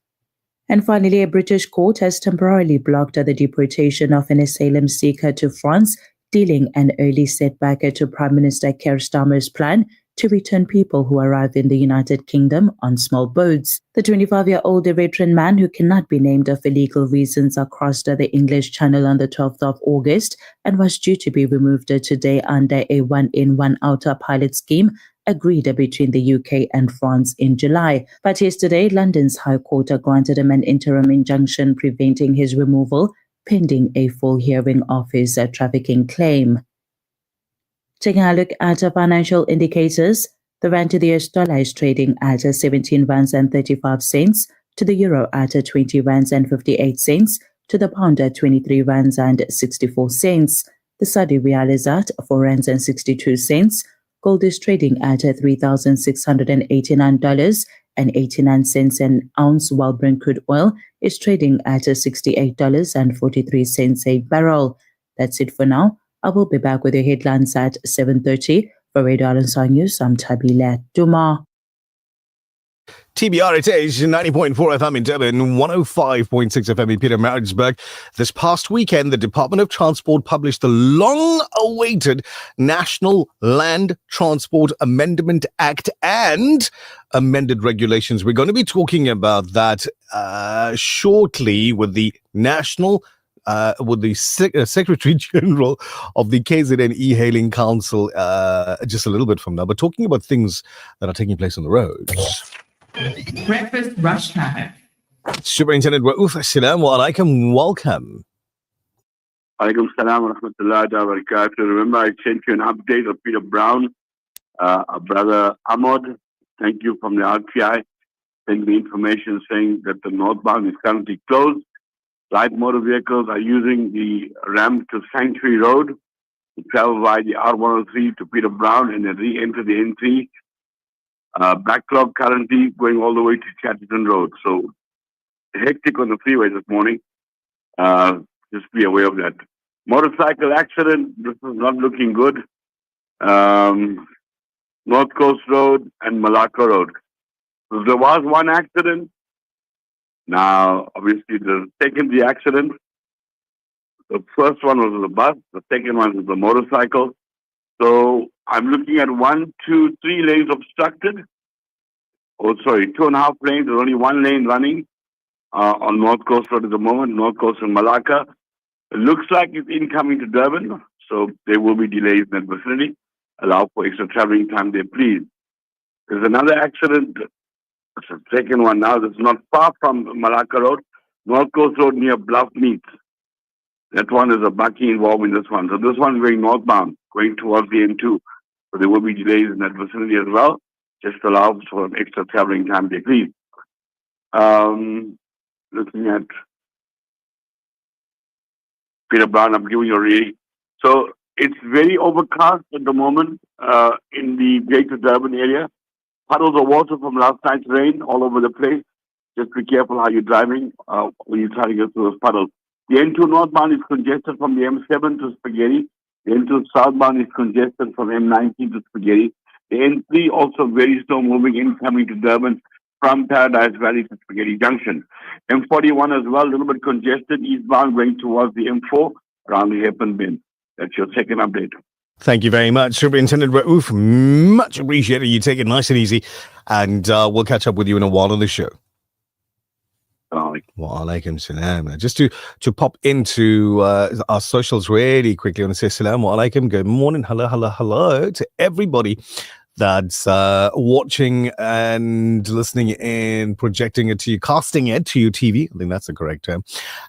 And finally, a British court has temporarily blocked the deportation of an asylum seeker to France, dealing an early setback to Prime Minister Keir Starmer's plan to return people who arrive in the United Kingdom on small boats. The 25-year-old veteran man, who cannot be named for legal reasons, crossed the English Channel on the 12th of August and was due to be removed today under a one-in, one-out pilot scheme agreed between the UK and France in July. But yesterday, London's High Court granted him an interim injunction preventing his removal, pending a full hearing of his trafficking claim. Taking a look at financial indicators, the rand to the US dollar is trading at 17 rands and 35 cents, to the euro at 20 rands and 58 cents, to the pound at 23 rands and 64 cents. The Saudi Riyal is at 4 rands and 62 cents. Gold is trading at $3,689.89 an ounce, while Brent crude oil is trading at $68.43 a barrel. That's it for now. I will be back with your headlines at 7:30. For Radio Alansa News, I'm Tabile Duma. TBR, it is 90.4 FM in Durban, 105.6 FM in Pietermaritzburg. This past weekend, the Department of Transport published the long-awaited National Land Transport Amendment Act and amended regulations. We're going to be talking about that shortly with the Secretary General of the KZN E-Hailing Council just a little bit from now, but talking about things that are taking place on the roads. Breakfast rush time. Superintendent Rauf, assalamu alaikum, welcome. Alaikum salam wa rahmatullahi wa barakatuh. Remember, I sent you an update of Peter Brown, brother Ahmad. Thank you from the RTI. Sent me information saying that the northbound is currently closed. Light motor vehicles are using the ramp to Sanctuary Road to travel via the R103 to Peter Brown and then re-enter the N3. Backlog currently going all the way to Chatterton Road. So hectic on the freeway this morning. Just be aware of that. Motorcycle accident. This is not looking good. North Coast Road and Malacca Road. So there was one accident. Now, obviously, the secondary accident. The first one was the bus. The second one was the motorcycle. So I'm looking at 1, 2, 3 lanes obstructed. Oh, sorry, 2.5 lanes. There's only 1 lane running on North Coast Road at the moment, North Coast and Malacca. It looks like it's incoming to Durban, so there will be delays in that vicinity. Allow for extra traveling time there, please. There's another accident. It's the second one now. That's not far from Malacca Road, North Coast Road near Bluff Meets. That one is a bakkie involved in this one. So this one's going northbound, going towards the N2. So there will be delays in that vicinity as well. Just allow for an extra traveling time there, please. Looking at Peter Brown, I'm giving you a reading. So it's very overcast at the moment in the Greater Durban area. Puddles of water from last night's rain all over the place. Just be careful how you're driving when you try to get through those puddles. The N2 northbound is congested from the M7 to Spaghetti. The N2 southbound is congested from M19 to Spaghetti. The N3 also very slow moving in coming to Durban from Paradise Valley to Spaghetti Junction. M41 as well, a little bit congested eastbound going towards the M4 around the Hairpin Bend. That's your second update. Thank you very much, Superintendent Raouf. Much appreciated. You take it nice and easy. And we'll catch up with you in a while on the show. Wa alaikum salam. Just to pop into our socials really quickly, I want to say assalamu alaikum. Good morning. Hello to everybody that's watching and listening and projecting it to you, casting it to your TV. I think that's the correct term.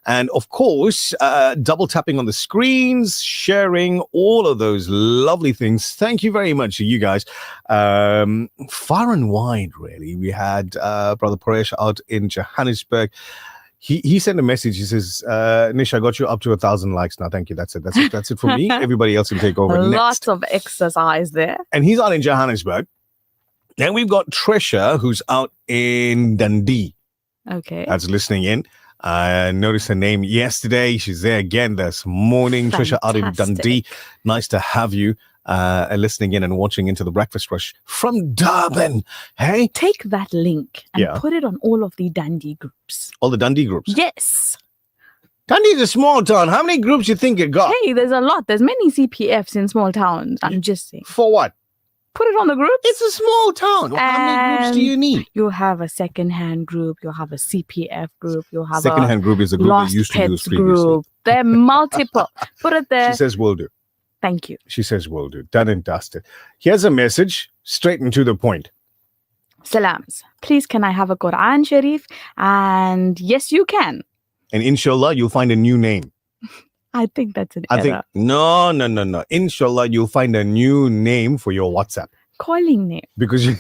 And of course, double tapping on the screens, sharing all of those lovely things. Thank you very much to you guys. Far and wide, really. We had Brother Paresh out in Johannesburg. He sent a message. He says, Nish, I got you up to 1,000 likes now. Thank you. That's it for me. Everybody else can take over next. Lots of exercise there. And he's out in Johannesburg. Then we've got Trisha, who's out in Dundee. Okay. That's listening in. I noticed her name yesterday. She's there again this morning. Trisha out in Dundee. Nice to have you listening in and watching into the Breakfast Rush from Durban. Hey? Take that link and put it on all of the Dundee groups. All the Dundee groups? Yes. Dundee's a small town. How many groups you think it got? Hey, there's a lot. There's many CPFs in small towns. I'm just saying. For what? Put it on the groups. It's a small town. How many groups do you need? You'll have a second-hand group. You'll have a CPF group. You'll have second-hand group is a group lost they used to pets use previously. group. They're multiple. Put it there. She says will do. Thank you. She says will do. Done and dusted. Here's a message, straight and to the point. Salams. Please, can I have a Quran Sharif? And yes, you can. And inshallah, you'll find a new name. I think that's an error. No. Inshallah, you'll find a new name for your WhatsApp. Calling name. Because you...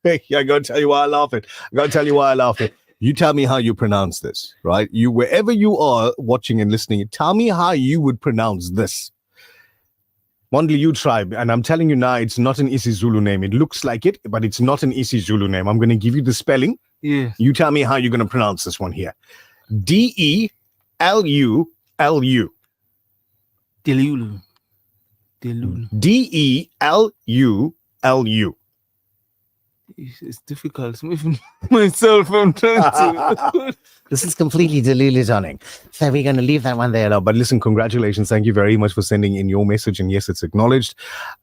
Hey, I gotta tell you why I laugh it. You tell me how you pronounce this, right? You, wherever you are watching and listening, tell me how you would pronounce this. Mondli, you try. And I'm telling you now, it's not an isiZulu name. It looks like it, but it's not an isiZulu name. I'm going to give you the spelling. Yeah. You tell me how you're going to pronounce this one here. Delulu. Delulu. Delulu. It's difficult. Even myself, I'm trying to. This is completely delulu, darling. So we're going to leave that one there. No, but listen, congratulations. Thank you very much for sending in your message. And yes, it's acknowledged.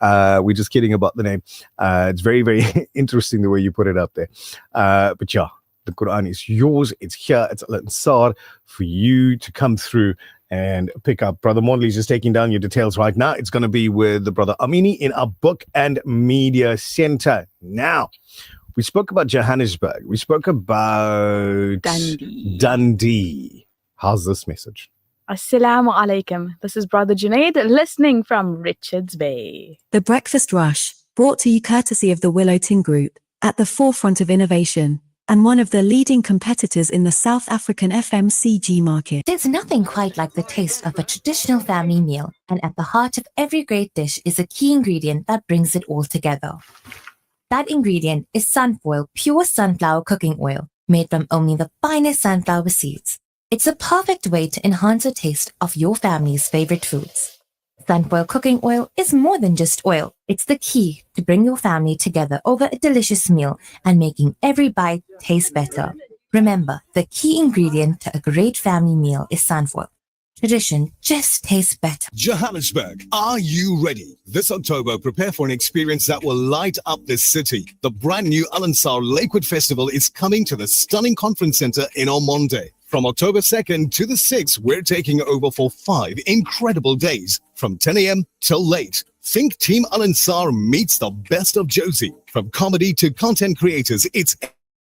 We're just kidding about the name. It's very, very interesting the way you put it up there. But yeah, the Quran is yours. It's here. It's Al-Ansar for you to come through and pick up. Brother Mondley's just taking down your details right now. It's going to be with the Brother Amini in our Book and Media Center. Now, we spoke about Johannesburg. We spoke about Dundee. How's this message? Assalamu alaikum. This is Brother Junaid listening from Richards Bay. The Breakfast Rush, brought to you courtesy of the Willow Tin Group, at the forefront of innovation, and one of the leading competitors in the South African FMCG market. There's nothing quite like the taste of a traditional family meal, and at the heart of every great dish is a key ingredient that brings it all together. That ingredient is Sunfoil pure sunflower cooking oil, made from only the finest sunflower seeds. It's a perfect way to enhance the taste of your family's favorite foods. Sunfoil cooking oil is more than just oil. It's the key to bring your family together over a delicious meal and making every bite taste better. Remember, the key ingredient to a great family meal is sunfoil. Tradition just tastes better. Johannesburg, are you ready? This October, prepare for an experience that will light up this city. The brand new Al-Ansar Lakewood Festival is coming to the stunning conference center in Ormonde. From October 2nd to the 6th, we're taking over for 5 incredible days from 10 a.m. till late. Think Team Al-Ansar meets the best of Josie. From comedy to content creators, it's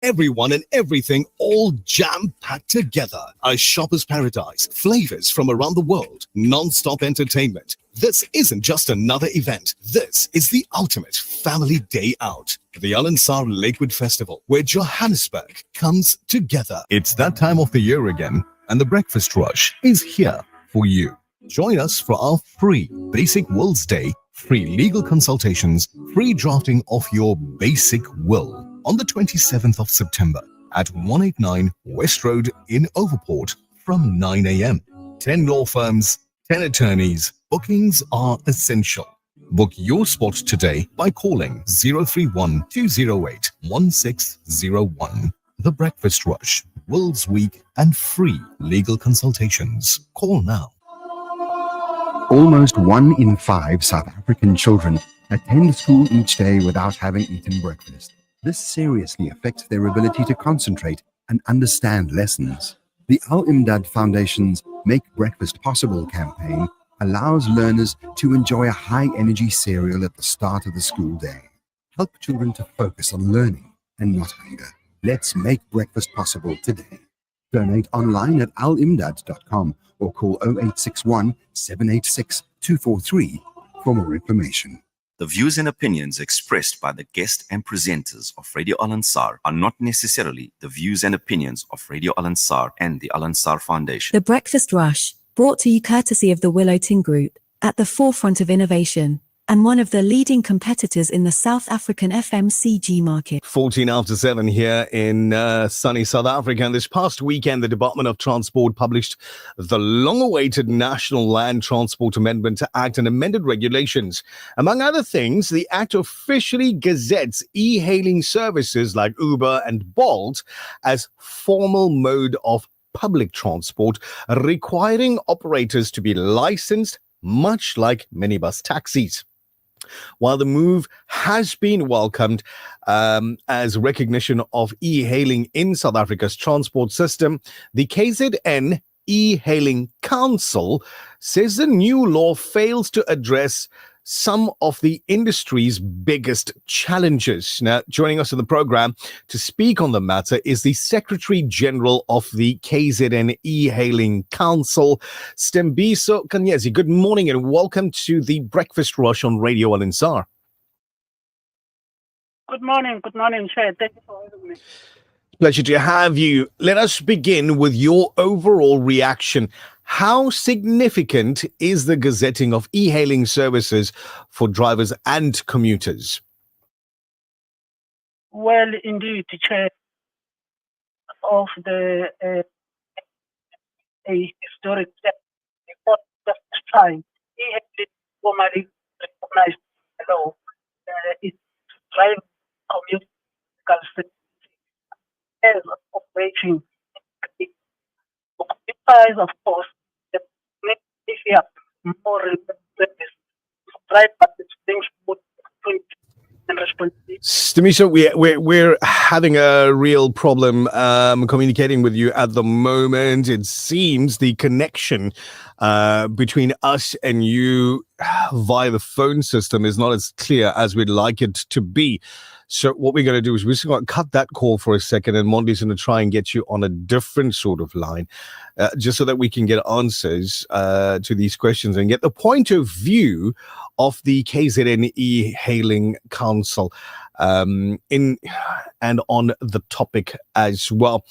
Everyone and everything all jam-packed together. A shopper's paradise. Flavors from around the world. Non-stop entertainment. This isn't just another event. This is the ultimate family day out. The Al Ansar Lakewood Festival, where Johannesburg comes together. It's that time of the year again, and the Breakfast Rush is here for you. Join us for our free Basic Wills Day, free legal consultations, free drafting of your basic will on the 27th of September at 189 West Road in Overport from 9 a.m. 10 law firms, 10 attorneys. Bookings are essential. Book your spot today by calling 031 208 1601. The Breakfast Rush, Wills Week, and free legal consultations. Call now. Almost 1 in 5 South African children attend school each day without having eaten breakfast. This seriously affects their ability to concentrate and understand lessons. The Al Imdad Foundation's Make Breakfast Possible campaign allows learners to enjoy a high-energy cereal at the start of the school day. Help children to focus on learning and not hunger. Let's make breakfast possible today. Donate online at alimdad.com or call 0861 786 243 for more information. The views and opinions expressed by the guest and presenters of Radio Al Ansar are not necessarily the views and opinions of Radio Al Ansar and the Al Ansar Foundation. The Breakfast Rush, brought to you courtesy of the Willow Tin Group, at the forefront of innovation, and one of the leading competitors in the South African FMCG market. 14 after 7 here in sunny South Africa. And this past weekend, the Department of Transport published the long-awaited National Land Transport Amendment Act and amended regulations. Among other things, the Act officially gazettes e-hailing services like Uber and Bolt as formal mode of public transport, requiring operators to be licensed, much like minibus taxis. While the move has been welcomed as recognition of e-hailing in South Africa's transport system, the KZN E-Hailing Council says the new law fails to address some of the industry's biggest challenges. Now, joining us in the program to speak on the matter is the Secretary General of the KZN E-Hailing Council, Stembiso Kanyezi. Good morning and welcome to the Breakfast Rush on Radio Al Ansar. Good morning, Chair. Thank you for having me. Pleasure to have you. Let us begin with your overall reaction. How significant is the gazetting of e-hailing services for drivers and commuters? Well, indeed, Chair, of the a historic step for the first time, e-hailing formally recognized the law. It's drive commuter as operation. Occupies, of course, the area more service. Drive things would and responsibility. Stemiso, we're having a real problem communicating with you at the moment. It seems the connection between us and you via the phone system is not as clear as we'd like it to be. So what we're going to do is we're just going to cut that call for a second, and Mondi's going to try and get you on a different sort of line, just so that we can get answers to these questions and get the point of view of the KZN E-Hailing Council in and on the topic as well.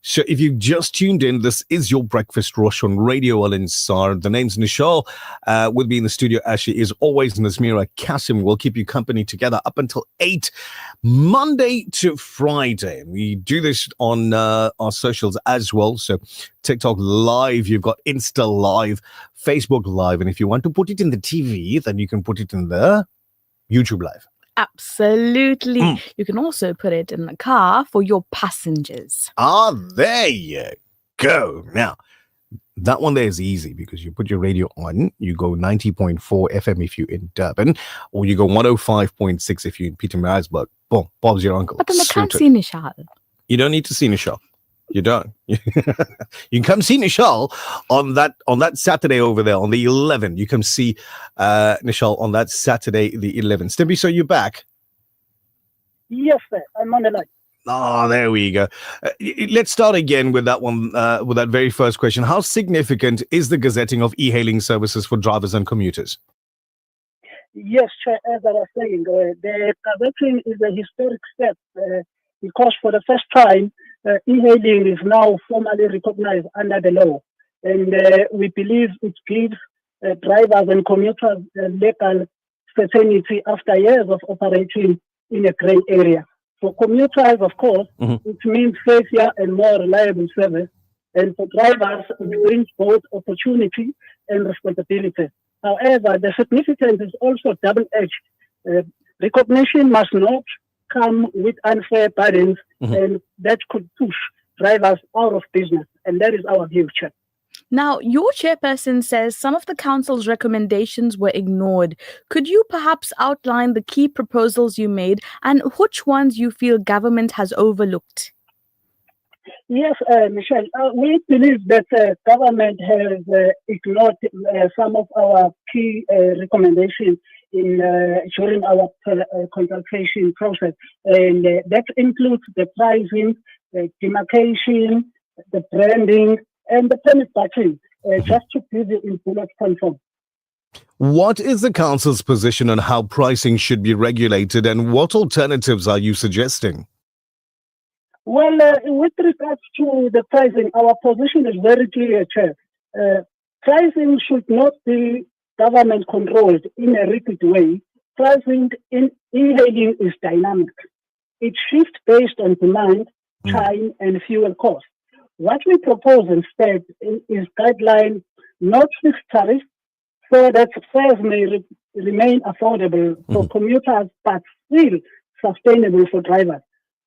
So if you've just tuned in, this is your Breakfast Rush on Radio Al Ansar. The name's Nishal. With me in the studio, as she is always, Nazmira Kasim will keep you company together up until 8, Monday to Friday. We do this on our socials as well. So TikTok Live, you've got Insta Live, Facebook Live. And if you want to put it in the TV, then you can put it in the YouTube Live. Absolutely. You can also put it in the car for your passengers. Ah, there you go. Now, that one there is easy because you put your radio on, you go 90.4 FM if you're in Durban, or you go 105.6 if you're in Pietermaritzburg. Boom, Bob's your uncle. But then they can't Sorted. see Nishal. You don't need to see Nishal. You don't. You can come see Nishal on that Saturday over there on the 11th. You can see Nishal on that Saturday, the 11th. Stimby, so you're back? Yes, sir. I'm on the line. Oh, there we go. Let's start again with that one, with that very first question. How significant is the gazetting of e-hailing services for drivers and commuters? Yes, Chair, as I was saying, the gazetting is a historic step because for the first time, e-hailing is now formally recognized under the law. And we believe it gives drivers and commuters legal certainty after years of operating in a grey area. For commuters, of course, it means safer and more reliable service. And for drivers, it brings both opportunity and responsibility. However, the significance is also double-edged. Recognition must not come with unfair burdens, and that could push drivers out of business. And that is our view, Chair. Now, your chairperson says some of the council's recommendations were ignored. Could you perhaps outline the key proposals you made and which ones you feel government has overlooked? Yes, Michelle, we believe that government has ignored some of our key recommendations during our consultation process. And that includes the pricing, the demarcation, the branding, and the permit batching, just to give you in bullet point form. What is the council's position on how pricing should be regulated, and what alternatives are you suggesting? Well, with regards to the pricing, our position is very clear, Chair. Pricing should not be government controlled in a rigid way. Pricing in e-hailing is dynamic. It shifts based on demand, time, and fuel costs. What we propose instead is guideline, not fixed tariff, so that fares may remain affordable for commuters, but still sustainable for drivers.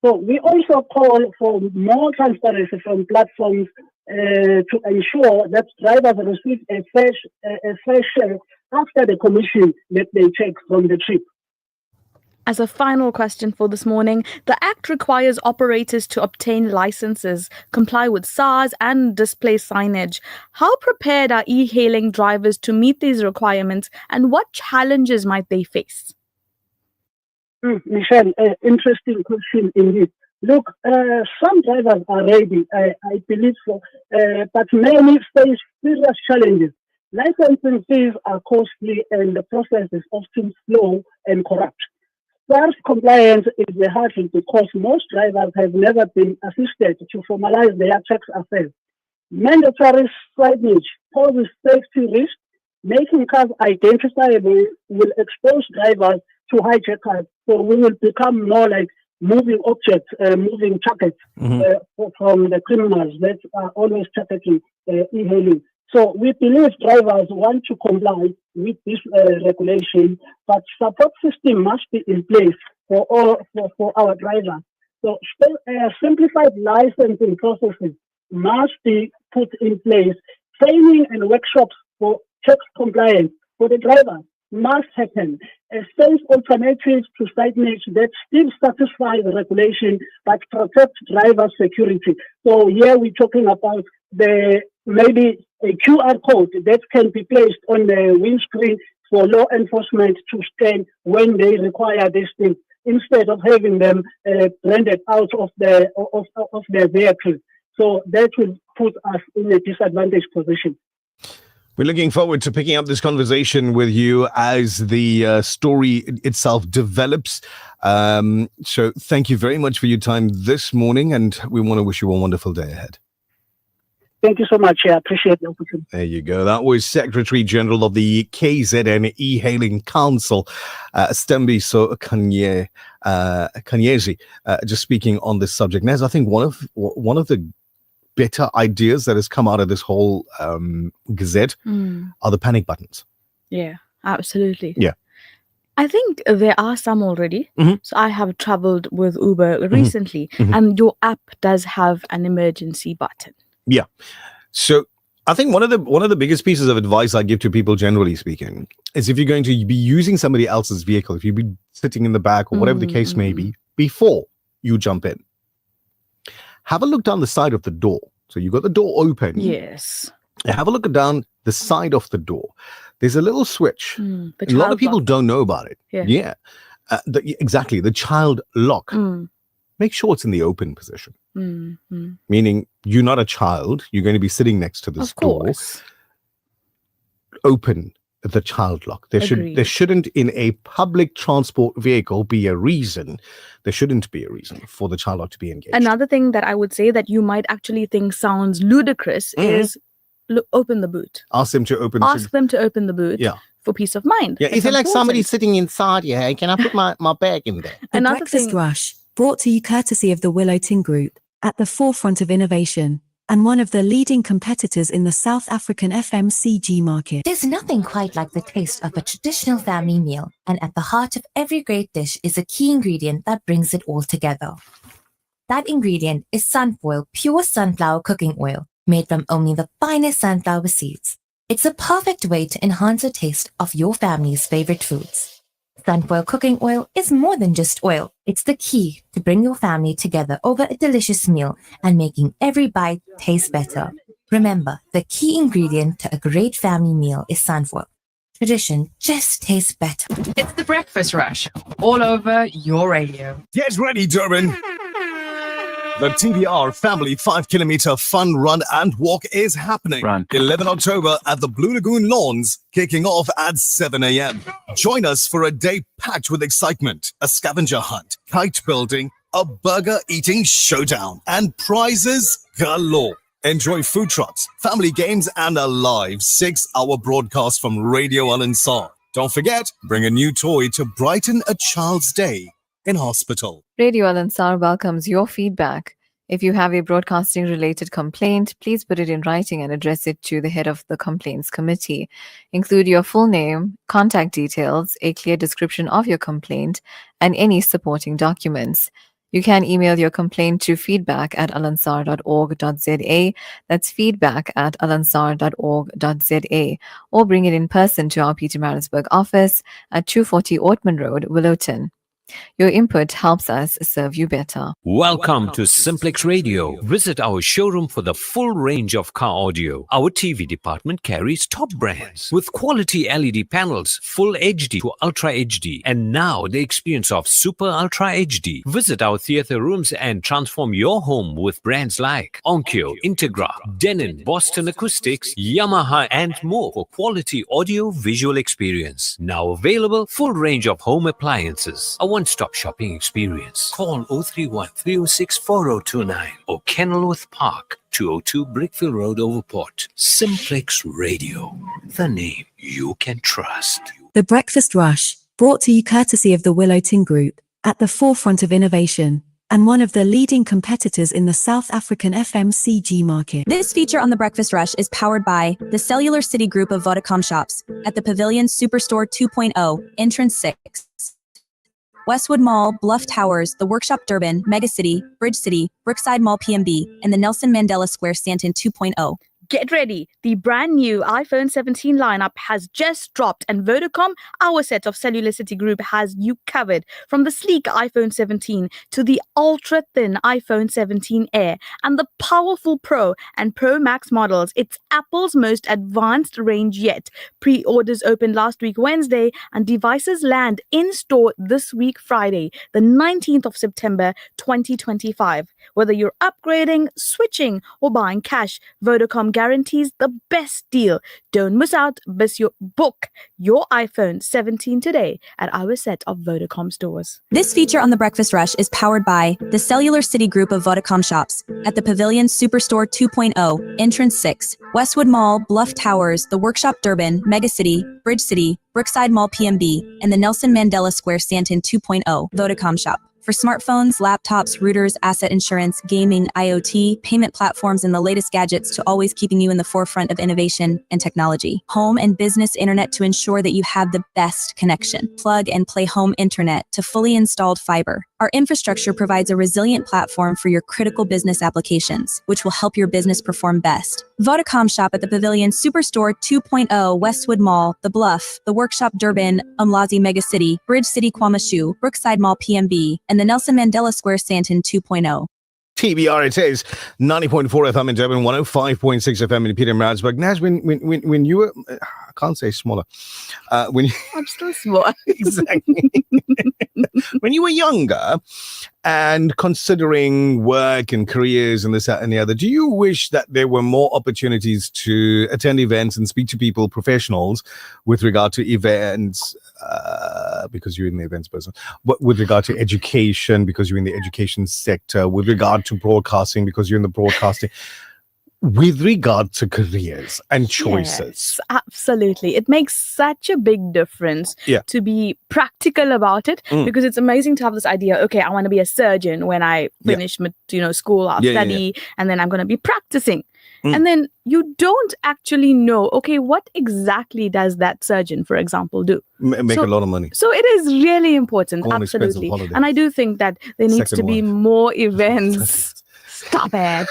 So we also call for more transparency from platforms to ensure that drivers receive a fair share after the commission that they take from the trip. As a final question for this morning, the Act requires operators to obtain licenses, comply with SARS and display signage. How prepared are e-hailing drivers to meet these requirements, and what challenges might they face? Michelle, interesting question indeed. Look, some drivers are ready, I believe so, but many face serious challenges. Licensing fees are costly and the process is often slow and corrupt. SARS compliance is a hurdle because most drivers have never been assisted to formalize their tax affairs. Mandatory signage poses safety risks. Making cars identifiable will expose drivers to hijackers, so we will become more like moving objects, moving targets from the criminals that are always targeting e-hailing. So we believe drivers want to comply with this regulation, but support system must be in place for our drivers. So simplified licensing processes must be put in place. Training and workshops for tax compliance for the drivers must happen. A safe alternative to signage that still satisfy the regulation but protect driver security. So here we're talking about maybe a QR code that can be placed on the windscreen for law enforcement to scan when they require these things, instead of having them branded out of their vehicle. So that will put us in a disadvantaged position. We're looking forward to picking up this conversation with you as the story itself develops. So thank you very much for your time this morning, and we want to wish you a wonderful day ahead. Thank you so much. I appreciate the opportunity. There you go. That was Secretary General of the KZN E-Hailing Council, Stembiso Kanyezi, just speaking on this subject. Nez, I think one of the better ideas that has come out of this whole gazette are the panic buttons. Yeah, absolutely. Yeah. I think there are some already. So I have traveled with Uber recently, and your app does have an emergency button. Yeah. So I think one of the biggest pieces of advice I give to people, generally speaking, is if you're going to be using somebody else's vehicle, if you've been sitting in the back or whatever the case may be, before you jump in, have a look down the side of the door. So you've got the door open. Yes. Have a look down the side of the door. There's a little switch. A lot of people don't know about it. Yeah. Exactly. The child lock. make sure it's in the open position. Mm-hmm. Meaning you're not a child, you're going to be sitting next to this Of door. course. Open the child lock. There Agreed. shouldn't in a public transport vehicle be a reason. There shouldn't be a reason for the child lock to be engaged. Another thing that I would say that you might actually think sounds ludicrous is open the boot. Ask them to open. Ask them to open the boot Yeah. for peace of mind. Yeah, is That's it like somebody important. sitting inside here? Hey, can I put my bag in there? The Another Breakfast thing- Rush, brought to you courtesy of the Willow Tin Group, at the forefront of innovation, and one of the leading competitors in the South African FMCG market. There's nothing quite like the taste of a traditional family meal, and at the heart of every great dish is a key ingredient that brings it all together. That ingredient is Sunfoil pure sunflower cooking oil, made from only the finest sunflower seeds. It's a perfect way to enhance the taste of your family's favorite foods. Sunfoil cooking oil is more than just oil. It's the key to bring your family together over a delicious meal and making every bite taste better. Remember, the key ingredient to a great family meal is sunfoil. Tradition just tastes better. It's the Breakfast Rush, all over your radio. Get ready, Durban. The TBR Family 5-kilometer fun run and walk is happening. 11 October at the Blue Lagoon Lawns, kicking off at 7 a.m. Join us for a day packed with excitement, a scavenger hunt, kite building, a burger eating showdown, and prizes galore. Enjoy food trucks, family games, and a live 6-hour broadcast from Radio Al Ansar. Don't forget, bring a new toy to brighten a child's day in hospital. Radio Al Ansar welcomes your feedback. If you have a broadcasting related complaint, please put it in writing and address it to the head of the complaints committee. Include your full name, contact details, a clear description of your complaint, and any supporting documents. You can email your complaint to feedback@alansar.org.za. That's feedback@alansar.org.za. Or bring it in person to our Pietermaritzburg office at 240 Ortman Road, Willowton. Your input helps us serve you better. Welcome to Simplex Radio. Visit our showroom for the full range of car audio. Our TV department carries top brands with quality LED panels, full HD to Ultra HD, and now the experience of Super Ultra HD. Visit our theater rooms and transform your home with brands like Onkyo, Integra, Denon, Boston Acoustics, Yamaha, and more for quality audio visual experience. Now available, full range of home appliances. A one-stop shopping experience. Call 031 306 4029 or Kenilworth Park, 202 Brickville Road, Overport. Simplex Radio, the name you can trust. The Breakfast Rush, brought to you courtesy of the Willow Tin Group, at the forefront of innovation, and one of the leading competitors in the South African FMCG market. This feature on The Breakfast Rush is powered by the Cellular City Group of Vodacom shops at the Pavilion Superstore 2.0, Entrance 6. Westwood Mall, Bluff Towers, The Workshop Durban, Megacity, Bridge City, Brookside Mall PMB, and the Nelson Mandela Square Stanton 2.0. Get ready. The brand new iPhone 17 lineup has just dropped, and Vodacom, our set of Cellular City Group, has you covered. From the sleek iPhone 17 to the ultra-thin iPhone 17 Air and the powerful Pro and Pro Max models, it's Apple's most advanced range yet. Pre-orders opened last week Wednesday, and devices land in store this week Friday, the 19th of September 2025. Whether you're upgrading, switching, or buying cash, Vodacom guarantees the best deal. Don't miss out. Book your iPhone 17 today at our set of Vodacom stores. This feature on The Breakfast Rush is powered by the Cellular City Group of Vodacom shops at the Pavilion Superstore 2.0, Entrance 6, Westwood Mall, Bluff Towers, The Workshop Durban, Megacity, Bridge City, Brookside Mall PMB, and the Nelson Mandela Square Stanton 2.0 Vodacom shop. For smartphones, laptops, routers, asset insurance, gaming, IoT, payment platforms, and the latest gadgets to always keeping you in the forefront of innovation and technology. Home and business internet to ensure that you have the best connection. Plug and play home internet to fully installed fiber. Our infrastructure provides a resilient platform for your critical business applications, which will help your business perform best. Vodacom shop at the Pavilion Superstore 2.0, Westwood Mall, The Bluff, The Workshop Durban, Umlazi Megacity, Bridge City Kwamashu, Brookside Mall PMB, and the Nelson Mandela Square Stanton 2.0. TBR, it is 90.4 FM in Durban, 105.6 FM in Pietermaritzburg. Naz, when you were, can't say smaller. When you, I'm still small. exactly. When you were younger and considering work and careers and this, that, and the other, do you wish that there were more opportunities to attend events and speak to people, professionals, with regard to events, because you're in the events person, but with regard to education, because you're in the education sector, with regard to broadcasting, because you're in the broadcasting, with regard to careers and choices? Yes, absolutely. It makes such a big difference to be practical about it, because it's amazing to have this idea, okay, I want to be a surgeon when I finish school or study, and then I'm going to be practicing. And then you don't actually know, okay, what exactly does that surgeon, for example, do? Make a lot of money. So it is really important, Go on expensive absolutely. holiday. And I do think that there needs Second to be wife. more events. Stop it.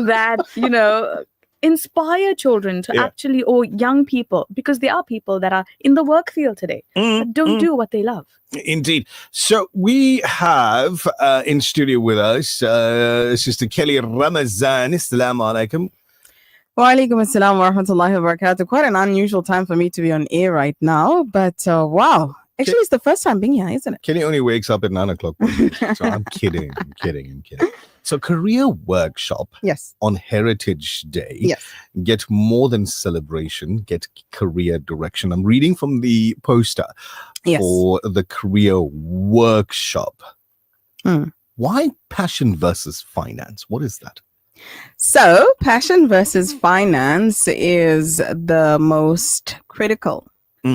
That, inspire children to actually, or young people, because there are people that are in the work field today that don't do what they love. Indeed. So we have in studio with us Sister Kelly Ramazan. Assalamu alaikum. Wa alaikum assalam wa rahmatullahi wa barakatuh. Quite an unusual time for me to be on air right now, but wow. Actually, it's the first time being here, isn't it? Kelly only wakes up at 9 o'clock. So I'm kidding. I'm kidding. So career workshop on Heritage Day. Get more than celebration, get career direction. I'm reading from the poster for the career workshop. Why passion versus finance? What is that? So passion versus finance is the most critical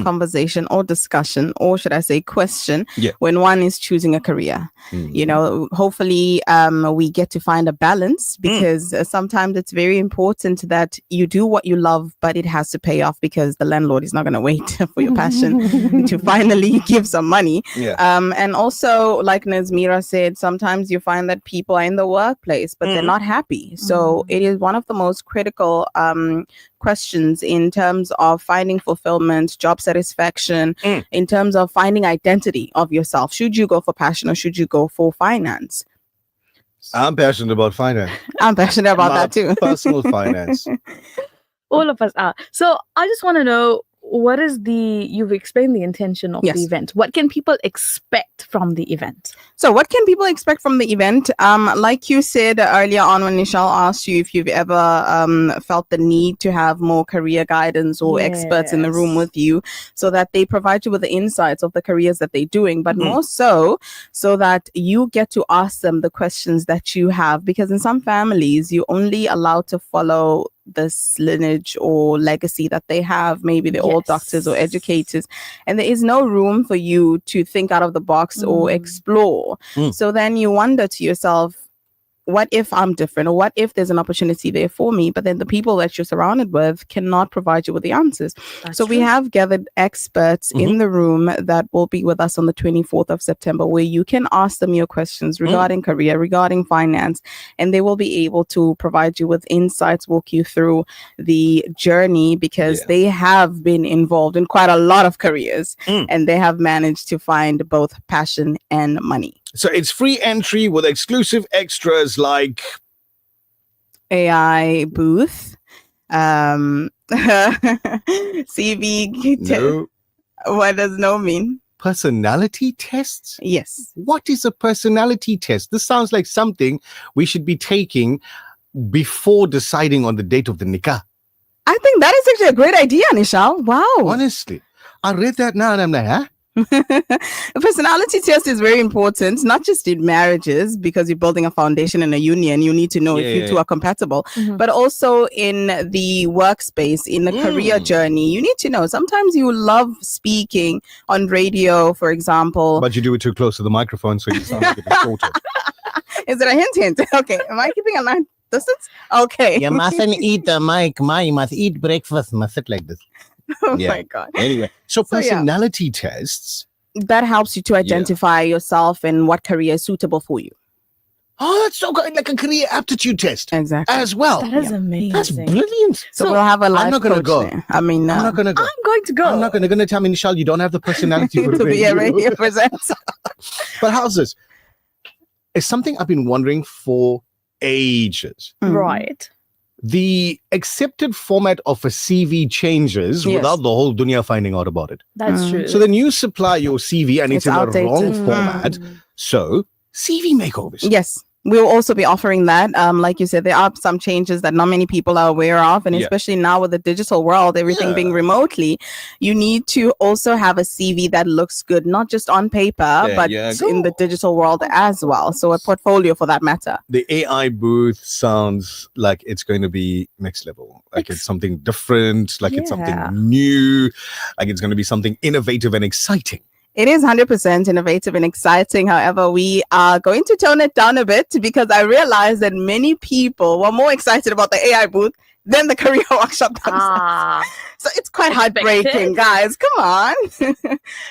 conversation or discussion, or should I say question, when one is choosing a career. Hopefully we get to find a balance, because sometimes it's very important that you do what you love, but it has to pay off, because the landlord is not going to wait for your passion to finally give some money. And also, like Nazmira said, sometimes you find that people are in the workplace, but they're not happy. So it is one of the most critical questions in terms of finding fulfillment, job satisfaction, in terms of finding identity of yourself. Should you go for passion or should you go for finance? I'm passionate about finance. I'm passionate about that too. Personal finance. All of us are. So I just want to know, what is you've explained the intention of the event. What can people expect from the event? So what can people expect from the event? Like you said earlier on when Nishal asked you if you've ever felt the need to have more career guidance or experts in the room with you, so that they provide you with the insights of the careers that they're doing, but more so that you get to ask them the questions that you have, because in some families you're only allowed to follow this lineage or legacy that they have. Maybe they're all doctors or educators, and there is no room for you to think out of the box or explore. So then you wonder to yourself, what if I'm different, or what if there's an opportunity there for me, but then the people that you're surrounded with cannot provide you with the answers? So we have gathered experts in the room that will be with us on the 24th of September, where you can ask them your questions regarding career, regarding finance, and they will be able to provide you with insights, walk you through the journey, because they have been involved in quite a lot of careers and they have managed to find both passion and money. So it's free entry with exclusive extras like AI booth, CV. No. What does no mean? Personality tests? Yes. What is a personality test? This sounds like something we should be taking before deciding on the date of the nikah. I think that is actually a great idea, Nishal. Wow. Honestly, I read that now and I'm like, huh? A personality test is very important, not just in marriages, because you're building a foundation in a union. You need to know if you two are compatible, but also in the workspace, in the career journey. You need to know. Sometimes you love speaking on radio, for example. But you do it too close to the microphone, so you sound like it's distorted. Is it a hint? Okay. Am I keeping a line distance? Okay. You mustn't eat the mic, ma. You must eat breakfast. Must sit like this. Oh my God. Anyway, so personality tests. That helps you to identify yourself and what career is suitable for you. Oh, that's so good. Like a career aptitude test. Exactly. As well. That is amazing. That's brilliant. So we'll have a life I'm not going to coach go. there. I mean, I'm not going to go. I'm going to go. I'm not going to tell me, Nishal, you don't have the personality for to be a radio presenter. But how's this? It's something I've been wondering for ages. Right. the accepted format of a CV changes Yes. without the whole dunya finding out about it. That's true. So then you supply your CV and it's in outdated. the wrong format. So CV makeovers. Yes. We'll also be offering that. Like you said, there are some changes that not many people are aware of. And Yeah. especially now with the digital world, everything being remotely, you need to also have a CV that looks good, not just on paper, There but you in the digital world as well. So a portfolio for that matter. The AI booth sounds like it's going to be next level. Like it's something different, like it's something new, like it's going to be something innovative and exciting. It is 100% innovative and exciting. However, we are going to tone it down a bit because I realize that many people were more excited about the AI booth than the career workshop themselves. So it's quite heartbreaking, guys. Come on.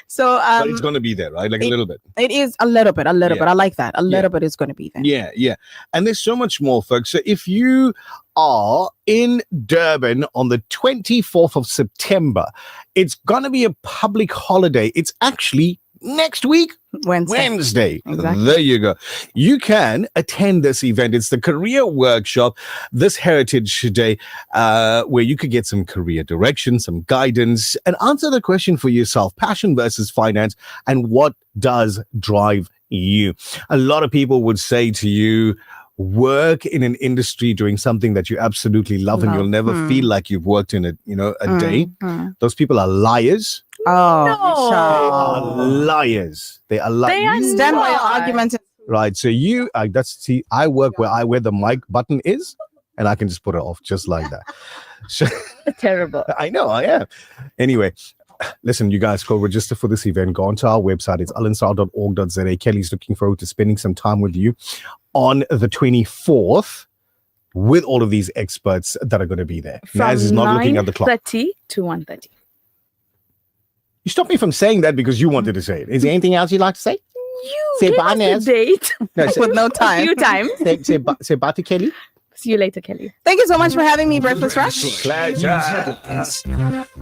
So But it's going to be there, right? Like a little bit. It is a little bit. I like that. A little bit is going to be there. Yeah, yeah. And there's so much more, folks. So if you are in Durban on the 24th of September, it's going to be a public holiday. It's actually next week, Wednesday. Exactly. There you go. You can attend this event. It's the career workshop, this Heritage Day, where you could get some career direction, some guidance, and answer the question for yourself: passion versus finance, and what does drive you? A lot of people would say to you, work in an industry doing something that you absolutely love and you'll never feel like you've worked in it, a day. Those people are liars. Oh, Liars. They are liars. Stand by your argument. Right. So I work where I where the mic button is, and I can just put it off just like that. So, terrible. I know, I am. Anyway, listen, you guys, go register for this event. Go onto our website. It's alansar.org.za. Kelly's looking forward to spending some time with you on the 24th with all of these experts that are going to be there. Naz is not looking at the clock. 9:30 to 1:30. You stopped me from saying that because you wanted to say it. Is there anything else you'd like to say? You Say gave bye, us Naz. the date with no time. A few times. Say bye to Kelly. See you later, Kelly. Thank you so much for having me, Breakfast Rush. Pleasure.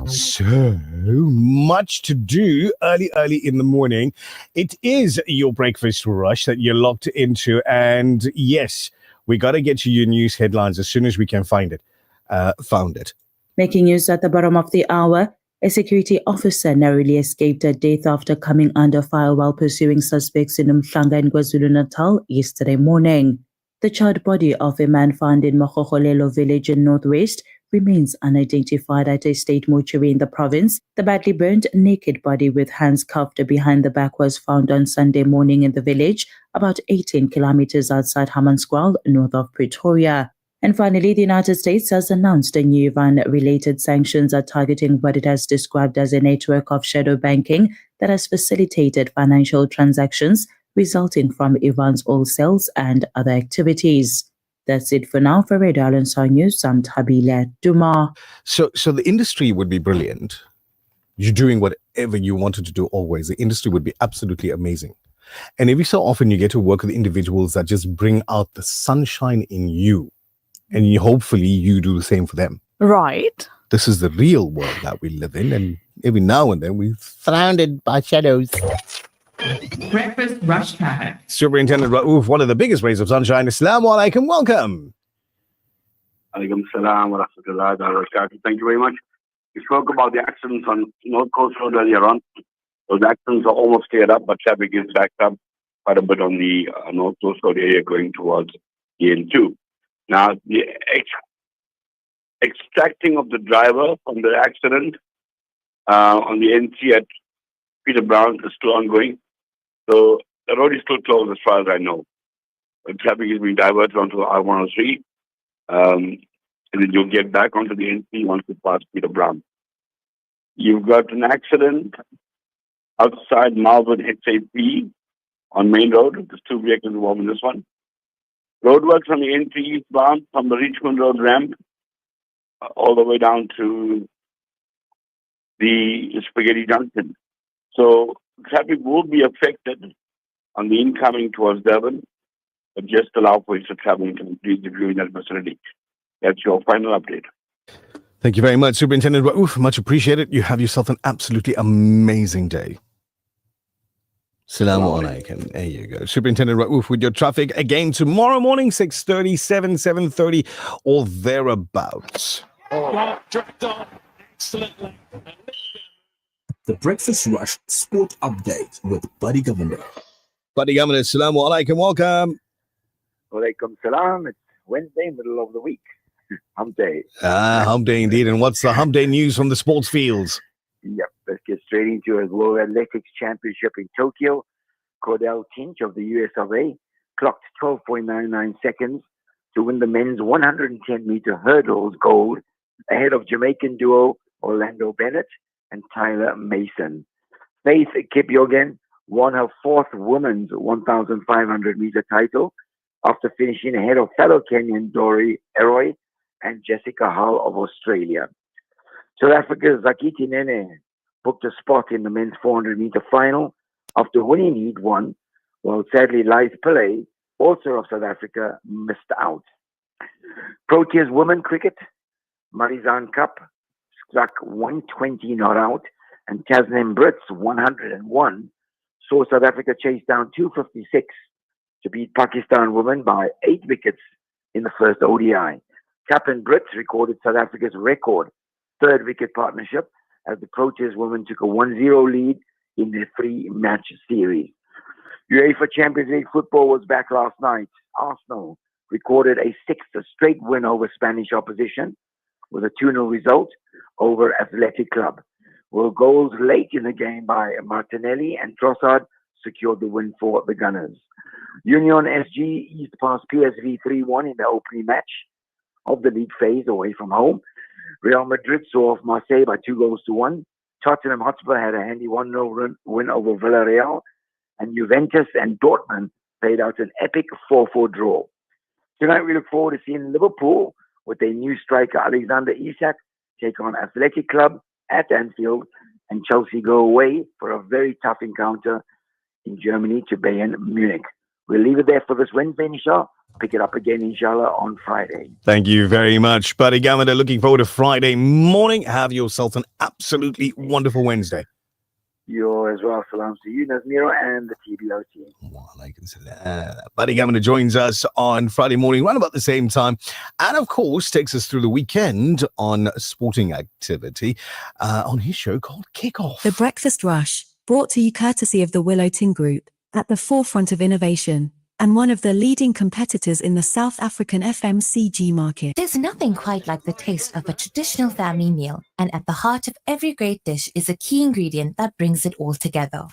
So much to do early in the morning. It is your Breakfast Rush that you're locked into. And yes, we got to get you your news headlines as soon as we can find it. Found it. Making news at the bottom of the hour. A security officer narrowly escaped a death after coming under fire while pursuing suspects in Umhlanga in KwaZulu-Natal yesterday morning. The charred body of a man found in Makgokgolelo village in Northwest remains unidentified at a state mortuary in the province. The badly burned naked body with hands cuffed behind the back was found on Sunday morning in the village, about 18 kilometers outside Hammanskraal, north of Pretoria. And finally, the United States has announced a new Iran-related sanctions are targeting what it has described as a network of shadow banking that has facilitated financial transactions resulting from Iran's oil sales and other activities. That's it for now. For Radio Alansar News, I'm Tabila Duma. So the industry would be brilliant. You're doing whatever you wanted to do always. The industry would be absolutely amazing. And every so often you get to work with individuals that just bring out the sunshine in you. And hopefully you do the same for them. Right. This is the real world that we live in. And every now and then we're surrounded by shadows. Breakfast Rush Time. Superintendent Raouf, one of the biggest rays of sunshine. Assalamu alaikum. Welcome. Alaikum salam wa rahmatullahi wa barakatuh. Thank you very much. We spoke about the accidents on North Coast Road earlier on. Those accidents are almost cleared up, but traffic is backed up quite a bit on the North Coast Road area going towards the N2. Now, the extracting of the driver from the accident on the NC at Peter Brown is still ongoing. So the road is still closed as far as I know. The traffic is being diverted onto R103. And then you'll get back onto the NC once you pass Peter Brown. You've got an accident outside Malvern HAP on Main Road. There's two vehicles involved in this one. Roadworks on the N3 eastbound from the Richmond Road ramp all the way down to the Spaghetti Junction. So traffic will be affected on the incoming towards Durban, but just allow for it to travel into the viewing that vicinity. That's your final update. Thank you very much, Superintendent Raouf. Much appreciated. You have yourself an absolutely amazing day. Salamu alaikum. There you go. Superintendent Raouf with your traffic again tomorrow morning, 6:30, 7:30, or thereabouts. The Breakfast Rush Sport Update with Buddy Governor. Buddy Governor, Salamu alaikum. Welcome. Walaikum salam. It's Wednesday, middle of the week. Hump day. Hump day indeed. And what's the hump day news from the sports fields? Yep, let's get straight into it. World Athletics Championship in Tokyo. Cordell Tinch of the US of A clocked 12.99 seconds to win the men's 110-meter hurdles gold ahead of Jamaican duo Orlando Bennett and Tyler Mason. Faith Kipyogen won her fourth women's 1,500-meter title after finishing ahead of fellow Kenyan Dory Eroy and Jessica Hull of Australia. South Africa's Zakiti Nene booked a spot in the men's 400-meter final after winning Heat 1, while sadly Lyth Pillay, also of South Africa, missed out. Proteas women cricket, Marizanne Cup struck 120 not out, and Tasneem Britt's 101 saw South Africa chase down 256 to beat Pakistan women by 8 wickets in the first ODI. Captain Britt recorded South Africa's record third wicket partnership as the Proteas women took a 1-0 lead in the 3-match series. UEFA Champions League football was back last night. Arsenal recorded a 6th straight win over Spanish opposition with a 2-0 result over Athletic Club. Well, goals late in the game by Martinelli and Trossard secured the win for the Gunners. Union SG eased past PSV 3-1 in the opening match of the league phase away from home. Real Madrid saw off Marseille by 2-1. Tottenham Hotspur had a handy 1-0 win over Villarreal, and Juventus and Dortmund played out an epic 4-4 draw. Tonight we look forward to seeing Liverpool with their new striker Alexander Isak take on Athletic Club at Anfield, and Chelsea go away for a very tough encounter in Germany to Bayern Munich. We'll leave it there for this Wednesday, inshallah. Pick it up again, inshallah, on Friday. Thank you very much, Buddy Governor. Looking forward to Friday morning. Have yourself an absolutely wonderful Wednesday. You as well. Salams to you, Nazmiro, and the TBR team. Buddy Governor joins us on Friday morning, right about the same time. And of course, takes us through the weekend on sporting activity on his show called Kickoff. The Breakfast Rush, brought to you courtesy of the Willow Tin Group, at the forefront of innovation, and one of the leading competitors in the South African FMCG market. There's nothing quite like the taste of a traditional family meal, and at the heart of every great dish is a key ingredient that brings it all together.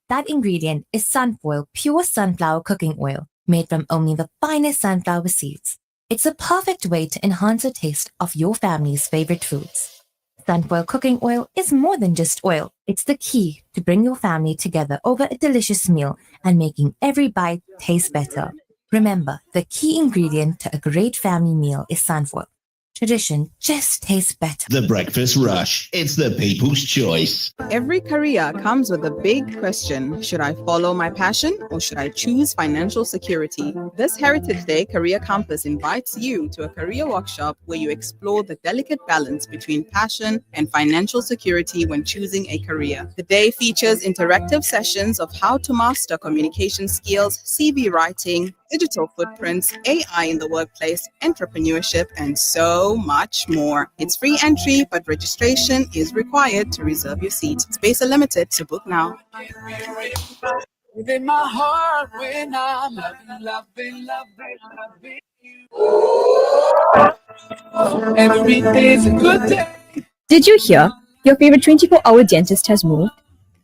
That ingredient is Sunfoil pure sunflower cooking oil, made from only the finest sunflower seeds. It's a perfect way to enhance the taste of your family's favorite foods. Sunfoil cooking oil is more than just oil. It's the key to bring your family together over a delicious meal and making every bite taste better. Remember, the key ingredient to a great family meal is sunfoil. Tradition just tastes better. The Breakfast Rush. It's the people's choice. Every career comes with a big question. Should I follow my passion or should I choose financial security? This Heritage Day Career Compass invites you to a career workshop where you explore the delicate balance between passion and financial security when choosing a career. The day features interactive sessions of how to master communication skills, CV writing, digital footprints, AI in the workplace, entrepreneurship, and so much more. It's free entry, but registration is required to reserve your seat. Space are limited, so book now. Within my heart when I'm loving you. Every day's a good day. Did you hear? Your favorite 24-hour dentist has moved?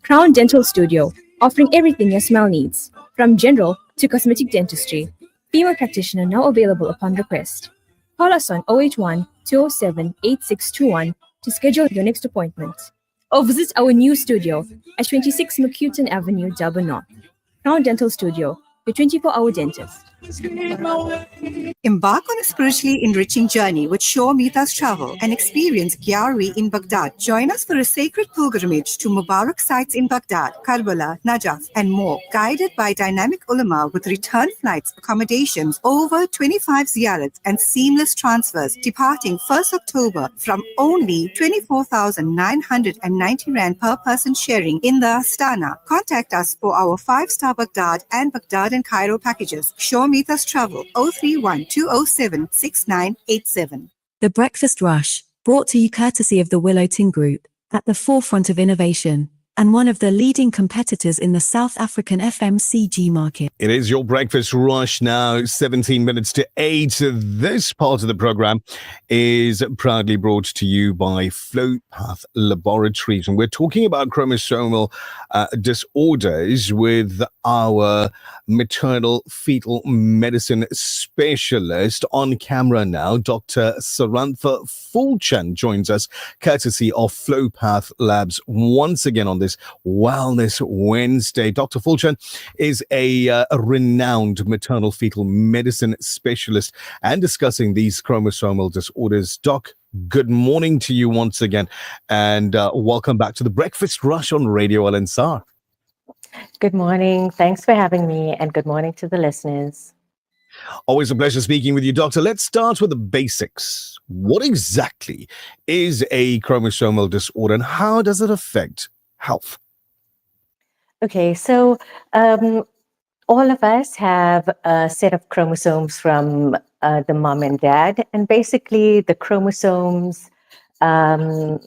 Crown Dental Studio, offering everything your smile needs, from general to cosmetic dentistry. Female practitioner now available upon request. Call us on 081 207 8621 to schedule your next appointment. Or visit our new studio at 26 McCuton Avenue, Durban North. Crown Dental Studio, your 24-hour dentist. Embark on a spiritually enriching journey with Shore Mita's Travel and experience Gyari in Baghdad. Join us for a sacred pilgrimage to Mubarak sites in Baghdad, Karbala, Najaf, and more. Guided by dynamic ulama with return flights, accommodations, over 25 ziyarats, and seamless transfers. Departing 1st October from only 24,990 Rand per person sharing in the Astana. Contact us for our 5-star Baghdad and Baghdad and Cairo packages. Shore Mita's Travel 031 207 6987. The Breakfast Rush, brought to you courtesy of the Willow Tin Group, at the forefront of innovation, and one of the leading competitors in the South African FMCG market. It is your breakfast rush now, 17 minutes to 8. This part of the program is proudly brought to you by Flowpath Laboratories. And we're talking about chromosomal disorders with our maternal fetal medicine specialist on camera now. Dr. Sarantha Fulchan joins us courtesy of Flowpath Labs once again on this Wellness Wednesday. Dr. Fulchan is a renowned maternal fetal medicine specialist and discussing these chromosomal disorders. Doc, good morning to you once again, and welcome back to the Breakfast Rush on Radio Al Ansar. Good morning. Thanks for having me, and good morning to the listeners. Always a pleasure speaking with you, Doctor. Let's start with the basics. What exactly is a chromosomal disorder, and how does it affect health? Okay, so all of us have a set of chromosomes from the mom and dad, and basically the chromosomes, the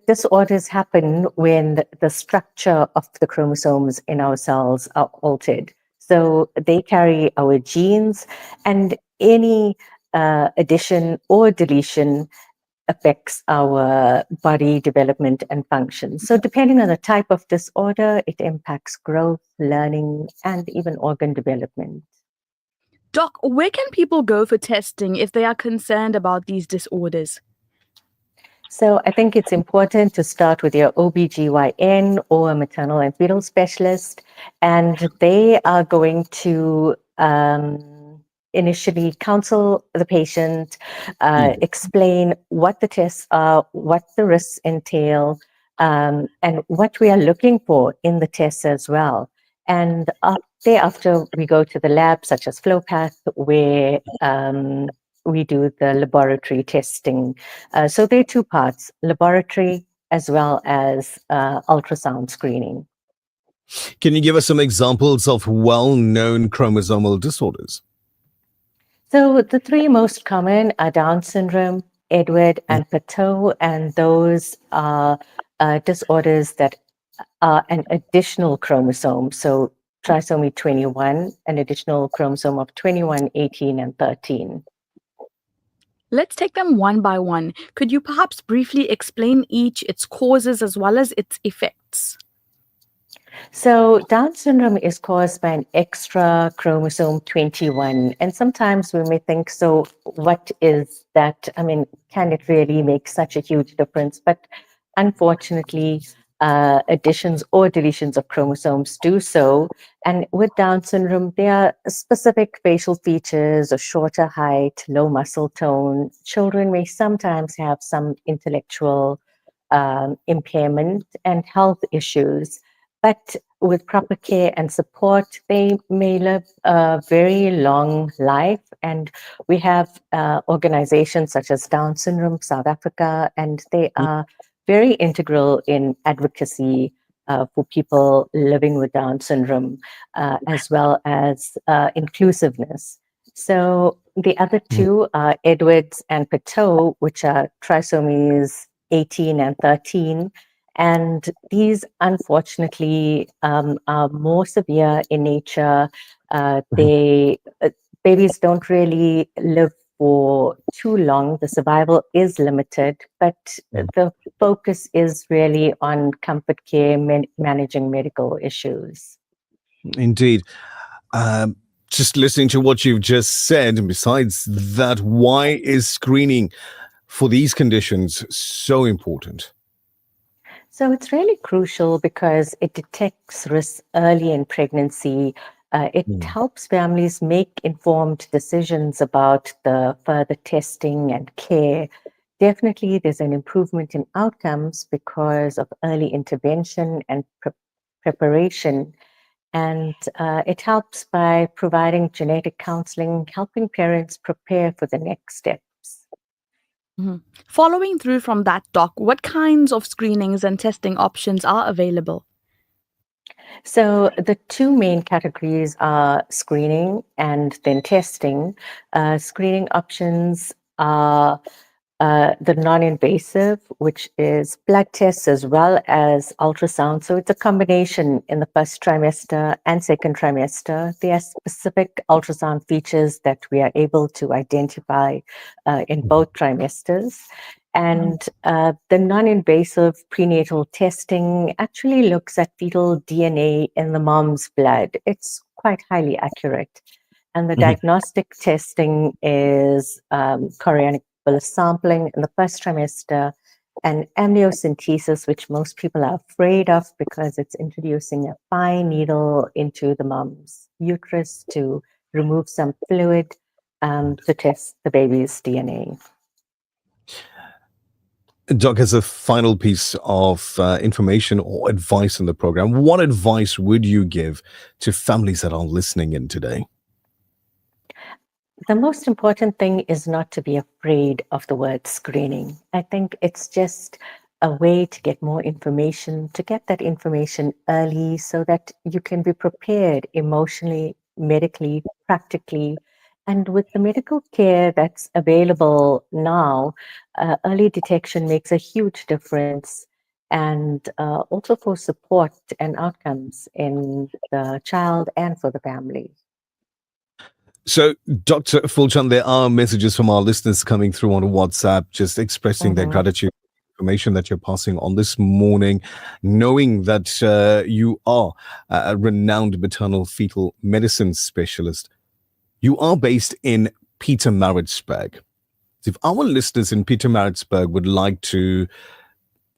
disorders happen when the structure of the chromosomes in our cells are altered. So they carry our genes, and any addition or deletion affects our body development and function. So depending on the type of disorder, it impacts growth, learning, and even organ development. Doc, where can people go for testing if they are concerned about these disorders? So I think it's important to start with your OBGYN or a maternal and fetal specialist, and they are going to initially counsel the patient, explain what the tests are, what the risks entail, and what we are looking for in the tests as well. And thereafter, we go to the lab, such as Flowpath, where we do the laboratory testing. So there are two parts, laboratory as well as ultrasound screening. Can you give us some examples of well-known chromosomal disorders? So the three most common are Down syndrome, Edward, and Pateau, and those are disorders that are an additional chromosome. So trisomy 21, an additional chromosome of 21, 18, and 13. Let's take them one by one. Could you perhaps briefly explain each, its causes as well as its effects? So Down syndrome is caused by an extra chromosome 21. And sometimes we may think, so what is that? I mean, can it really make such a huge difference? But unfortunately, additions or deletions of chromosomes do so. And with Down syndrome, there are specific facial features, a shorter height, low muscle tone. Children may sometimes have some intellectual impairment and health issues. But with proper care and support, they may live a very long life. And we have organizations such as Down Syndrome South Africa, and they are very integral in advocacy for people living with Down syndrome, as well as inclusiveness. So the other two are Edwards and Pateau, which are trisomies 18 and 13. And these, unfortunately, are more severe in nature. Babies don't really live for too long. The survival is limited, but the focus is really on comfort care, managing medical issues. Indeed. Just listening to what you've just said, and besides that, why is screening for these conditions so important? So it's really crucial because it detects risks early in pregnancy, It helps families make informed decisions about the further testing and care. Definitely, there's an improvement in outcomes because of early intervention and preparation. And it helps by providing genetic counseling, helping parents prepare for the next steps. Following through from that, Doc, what kinds of screenings and testing options are available? So the two main categories are screening and then testing. Screening options are the non-invasive, which is blood tests as well as ultrasound. So it's a combination in the first trimester and second trimester. There are specific ultrasound features that we are able to identify in both trimesters. And the non-invasive prenatal testing actually looks at fetal DNA in the mom's blood. It's quite highly accurate. And the diagnostic testing is chorionic villus sampling in the first trimester and amniocentesis, which most people are afraid of because it's introducing a fine needle into the mom's uterus to remove some fluid to test the baby's DNA. Doc, as a final piece of information or advice in the program, what advice would you give to families that are listening in today? The most important thing is not to be afraid of the word screening. I think it's just a way to get more information, to get that information early so that you can be prepared emotionally, medically, practically. And with the medical care that's available now, early detection makes a huge difference. And also for support and outcomes in the child and for the family. So, Dr. Fulchand, there are messages from our listeners coming through on WhatsApp, just expressing their gratitude for the information that you're passing on this morning, knowing that you are a renowned maternal fetal medicine specialist. You are based in Pietermaritzburg. If our listeners in Pietermaritzburg would like to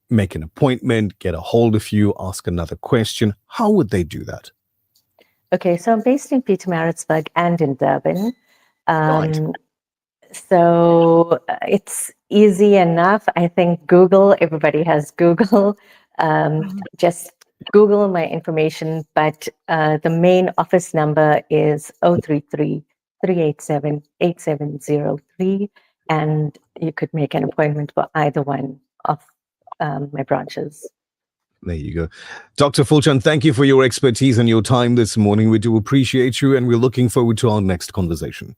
make an appointment, get a hold of you, ask another question, how would they do that? Okay, so I'm based in Pietermaritzburg and in Durban. Right. So it's easy enough. I think Google, everybody has Google. Just Google my information, but the main office number is 033-387-8703, and you could make an appointment for either one of my branches. There you go. Dr. Fulchand, thank you for your expertise and your time this morning. We do appreciate you, and we're looking forward to our next conversation.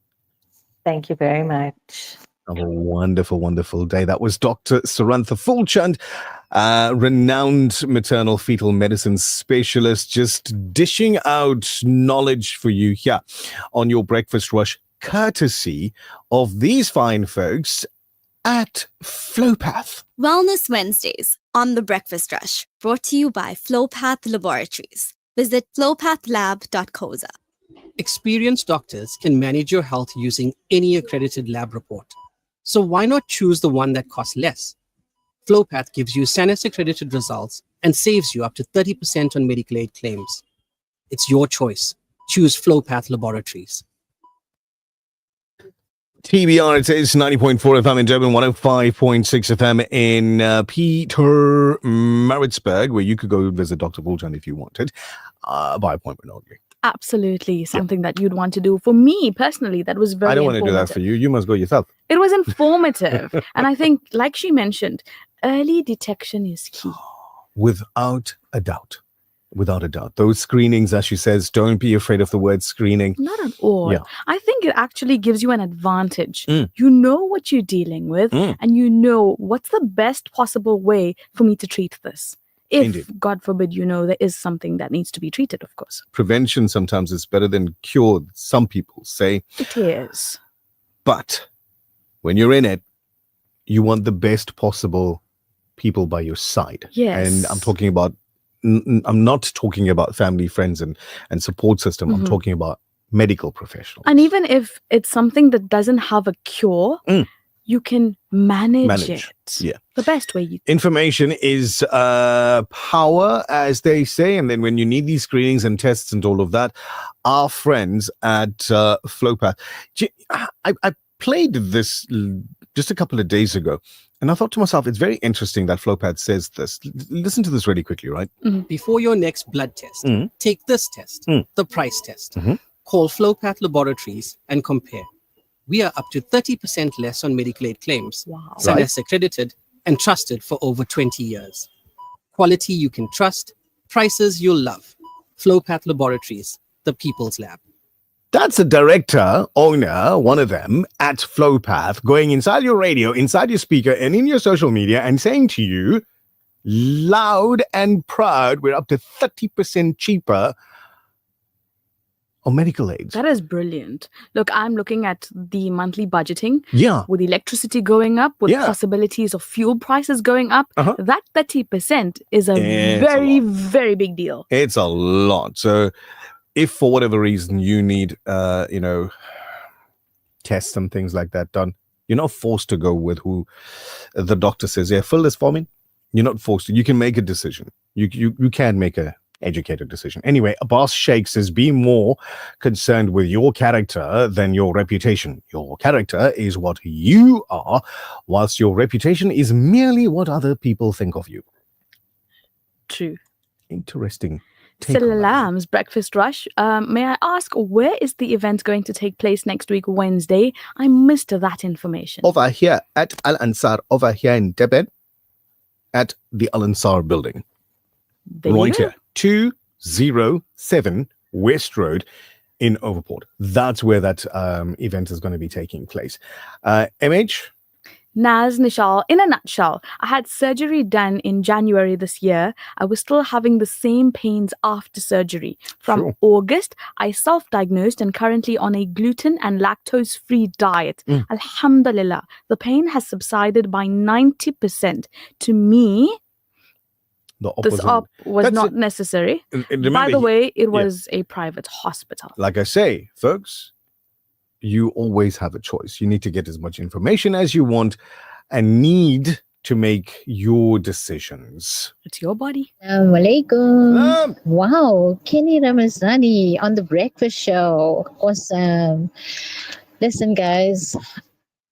Thank you very much. Have a wonderful, wonderful day. That was Dr. Sarantha Fulchand, renowned maternal fetal medicine specialist, just dishing out knowledge for you here on your Breakfast Rush, courtesy of these fine folks at Flowpath. Wellness Wednesdays on the Breakfast Rush, brought to you by Flowpath Laboratories. Visit flowpathlab.coza. Experienced doctors can manage your health using any accredited lab report. So why not choose the one that costs less? Flowpath gives you SANES accredited results and saves you up to 30% on medical aid claims. It's your choice. Choose Flowpath Laboratories. TBR, it is 90.4 FM in Durban, 105.6 FM in Pietermaritzburg, where you could go visit Dr. Fulchand if you wanted, by appointment only. Absolutely, something that you'd want to do. For me personally, that was very I don't want to do that informative. for you. You must go yourself. It was informative. And I think, like she mentioned, early detection is key. Without a doubt. Without a doubt. Those screenings, as she says, don't be afraid of the word screening. Not at all. Yeah. I think it actually gives you an advantage. Mm. You know what you're dealing with, and you know what's the best possible way for me to treat this. If, Indeed. God forbid, there is something that needs to be treated, of course. Prevention sometimes is better than cure, some people say. It is. But when you're in it, you want the best possible people by your side. Yes. And I'm talking about, I'm not talking about family, friends, and support system. I'm talking about medical professionals. And even if it's something that doesn't have a cure, you can manage Manage. it. Yeah. The best way you Information is power, as they say. And then when you need these screenings and tests and all of that, our friends at Flowpath. I played this just a couple of days ago, and I thought to myself, it's very interesting that Flowpath says this. Listen to this really quickly, right? Before your next blood test, take this test, the price test. Call Flowpath Laboratories and compare. We are up to 30% less on medical aid claims. Wow. SANES accredited and trusted for over 20 years. Quality you can trust, prices you'll love. Flowpath Laboratories, the People's Lab. That's a director, owner, one of them, at Flowpath, going inside your radio, inside your speaker, and in your social media and saying to you, loud and proud, we're up to 30% cheaper on medical aids. That is brilliant. Look, I'm looking at the monthly budgeting. Yeah. With electricity going up, with Yeah. possibilities of fuel prices going up, that 30% is a It's a very, very big deal. It's a lot. So if for whatever reason you need, tests and things like that done, you're not forced to go with who the doctor says, yeah, fill this form in. You're not forced to. You can make a decision. You can make a educated decision. Anyway, Abbas Sheikh says, be more concerned with your character than your reputation. Your character is what you are, whilst your reputation is merely what other people think of you. True. Interesting. take on that. Salam's Breakfast Rush. May I ask, where is the event going to take place next week, Wednesday? I missed that information. Over here at Al Ansar, over here in Durban, at the Al Ansar building. There you Right go. here. 207 West Road in Overport. That's where that event is going to be taking place. MH? Naz, Nishal, in a nutshell, I had surgery done in January this year. I was still having the same pains after surgery. From Sure. August, I self-diagnosed and currently on a gluten and lactose-free diet. Mm. Alhamdulillah, the pain has subsided by 90%. To me, The this opposite. op was That's not it. necessary. And By remember, the way, it yeah. was a private hospital. Like I say, folks, you always have a choice. You need to get as much information as you want and need to make your decisions. It's your body. Assalamualaikum. Wow, Kenny Ramazani on the breakfast show. Awesome. Listen, guys,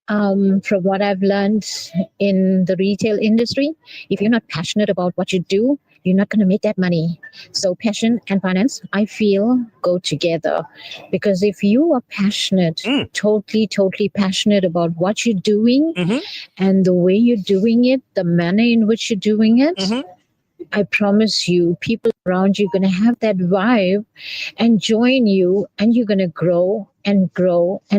from what I've learned in the retail industry, if you're not passionate about what you do, you're not going to make that money. So passion and finance, I feel, go together. Because if you are passionate, totally passionate about what you're doing and the way you're doing it, the manner in which you're doing it, I promise you, people around you are going to have that vibe and join you, and you're going to grow and grow and